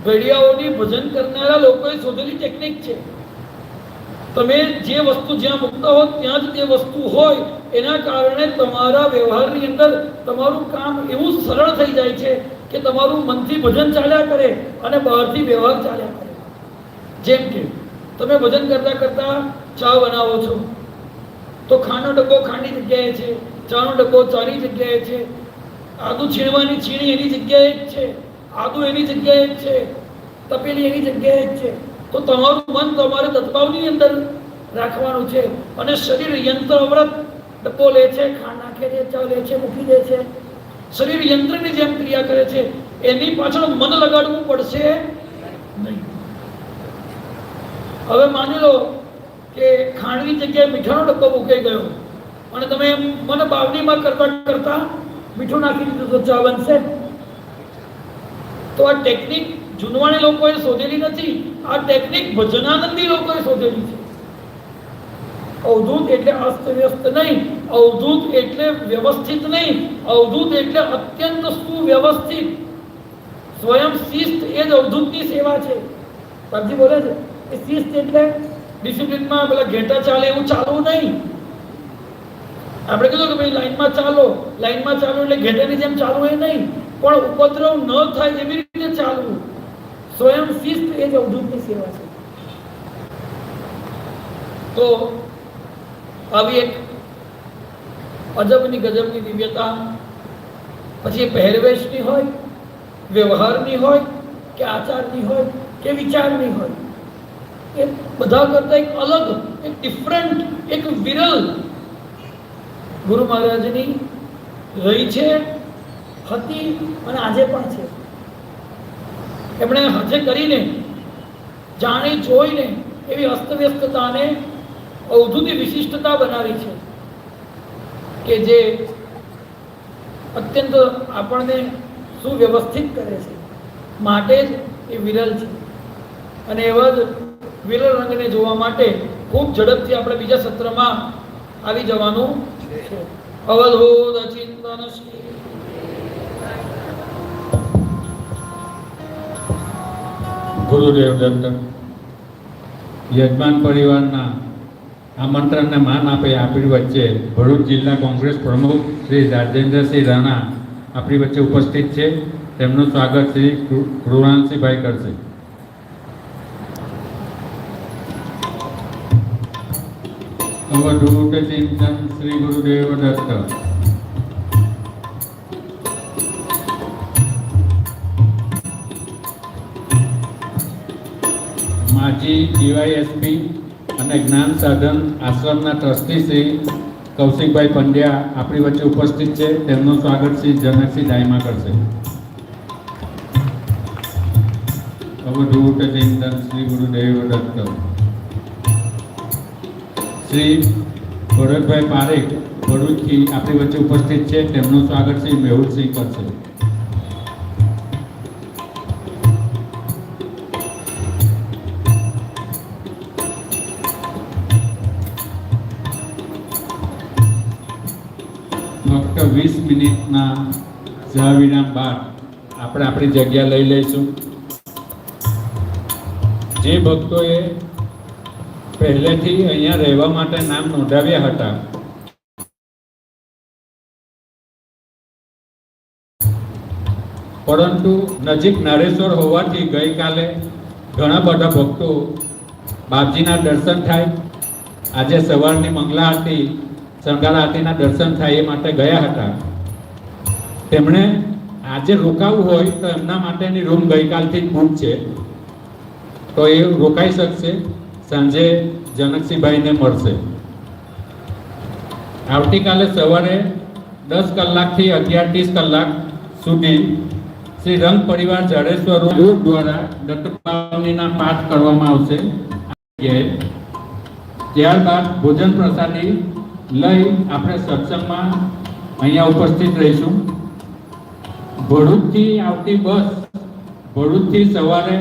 ઘડિયાળોની ભજન કરનારા લોકોએ શોધેલી ટેકનિક છે. તમે જે વસ્તુ જ્યાં મૂકતા હો ત્યાં જ તે વસ્તુ હોય. એના કારણે તમારા વ્યવહારની અંદર તમારું કામ એવું સરળ થઈ જાય છે કે તમારું મનથી ભજન ચાલ્યા કરે અને બહારથી વ્યવહાર ચાલ્યા કરે. જેમ કે તમે ભજન કરતા કરતા ચા બનાવો છો તો ખાનો ડબ્બો ખાંડની જગ્યાએ છે, ચાનો ડબ્બો ચાની જગ્યાએ છે, આદુ છીણવાની છીણી એની જગ્યાએ જ છે, આદુ એની જગ્યાએ જ છે, તપેલી એની જગ્યાએ જ છે. તો તમારું મન તમારે તત્વાવની અંદર રાખવાનું છે. અને શરીર યંત્ર અવરત ડબ્બો લે છે, ખાંડ નાખે છે, ચા લે છે, મૂકી દે છે. શરીર યંત્રની જેમ ક્રિયા કરે છે. એની પાછળ મન લગાડવું પડશે નહીં. હવે માની લો કે ખાંડની જગ્યાએ મીઠાનો ડબ્બો મૂકાઈ ગયો અને તમે મને બાવણીમાં કરતા કરતા મીઠું નાખી દીધું તો ચા બનશે? તો આ ટેકનિક જૂનવાણી લોકોએ શોધેલી નથી. આ ટેકનિક ભજનાનંદી લોકોએ શોધેલી છે. અવધૂત એટલે અસ્તવ્યસ્ત નહીં. અવધૂત એટલે વ્યવસ્થિત નહીં. અવધૂત એટલે અત્યંત સુવ્યવસ્થિત. સ્વયં શિસ્ત એ જ અવધૂતની સેવા છે. બાપજી બોલે છે કે શિસ્ત એટલે ડિસિપ્લિનમાં પેલા ઘેટા ચાલે એવું ચાલવું નહીં. આપણે કીધું કે ભાઈ લાઈનમાં ચાલો, લાઈનમાં ચાલો એટલે ઘેટાની જેમ ચાલવું એ નહીં, પણ ઉપદ્રવ ન થાય એવી રીતે ચાલવું. સ્વયં શિસ્ત એ જ અવધૂતની સેવા છે. તો આવી એક અજબની ગજબની દિવ્યતા પછી પહેરવેશની હોય, વ્યવહારની હોય કે આચારની હોય કે વિચારની હોય, એ બધા કરતા એક અલગ, એક ડિફરન્ટ, એક વિરલ ગુરુ મહારાજની રહી છે, હતી અને આજે પણ છે. એમણે હાથે કરીને જાણી જોઈને એવી અસ્તવ્યસ્તતાને અવધૂતી વિશિષ્ટતા બનાવી છે કે જે અત્યંત આપણને સુવ્યવસ્થિત કરે છે. માટે જ એ વિરલ છે. અને એવા જ વિરલ રંગને જોવા માટે ખૂબ ઝડપથી આપણે બીજા સત્રમાં આવી જવાનું છે. અવધૂત ચિંતન શ્રી ગુરુદેવ દત્ત યજમાન પરિવારના આમંત્રણને માન આપે આપણી વચ્ચે ભરૂચ જિલ્લા કોંગ્રેસ પ્રમુખ શ્રી રાજેન્દ્રસિંહ રાણા આપણી વચ્ચે ઉપસ્થિત છે. તેમનું સ્વાગત શ્રી કૃણાલસિંહભાઈ કરશે. અવધૂત ચિંતન શ્રી ગુરુદેવ દત્ત. માજી ડીવાયએસપી અને જ્ઞાન સાધન આશ્રમના ટ્રસ્ટી શ્રી કૌશિકભાઈ પંડ્યા આપણી વચ્ચે ઉપસ્થિત છે. તેમનું સ્વાગત શ્રી જનકસિંહ દાયમા કરશે. અવધૂત ચિંતન શ્રી ગુરુદેવ દત્ત. શ્રી ભરતભાઈ પારેખ ભરૂચથી આપણી વચ્ચે ઉપસ્થિત છે. તેમનું સ્વાગત શ્રી મેહુલસિંહ કરશે. ફક્ત 20 મિનિટના ચા વિરામ બાદ આપણે આપણી જગ્યા લઈ લઈશું. જે ભક્તોએ પહેલેથી અહીંયા રહેવા માટે નામ નોંધાવ્યા હતા, પરંતુ નજીક નારેશ્વર હોવાથી ગઈકાલે ઘણા બધા ભક્તો બાપજીના દર્શન થાય, આજે સવારની મંગલા આરતી શણગાર આરતીના દર્શન થાય એ માટે ગયા હતા. તેમણે આજે રોકાવું હોય તો એમના માટેની રૂમ ગઈકાલથી જ બુક છે, તો એ રોકાઈ શકશે. સાંજે જનકસિંહભાઈને મળશે. આવતીકાલે સવારે 10 કલાકથી 11:30 કલાક સુધી શ્રી રંગ પરિવાર જાડેશ્વર ગ્રુપ દ્વારા દત્તપાવનીના પાઠ કરવામાં આવશે. ત્યારબાદ ભોજન પ્રસાદી લઈ આપણે સત્સંગમાં અહીંયા ઉપસ્થિત રહીશું. ભરૂચથી આવતી બસ ભરૂચથી સવારે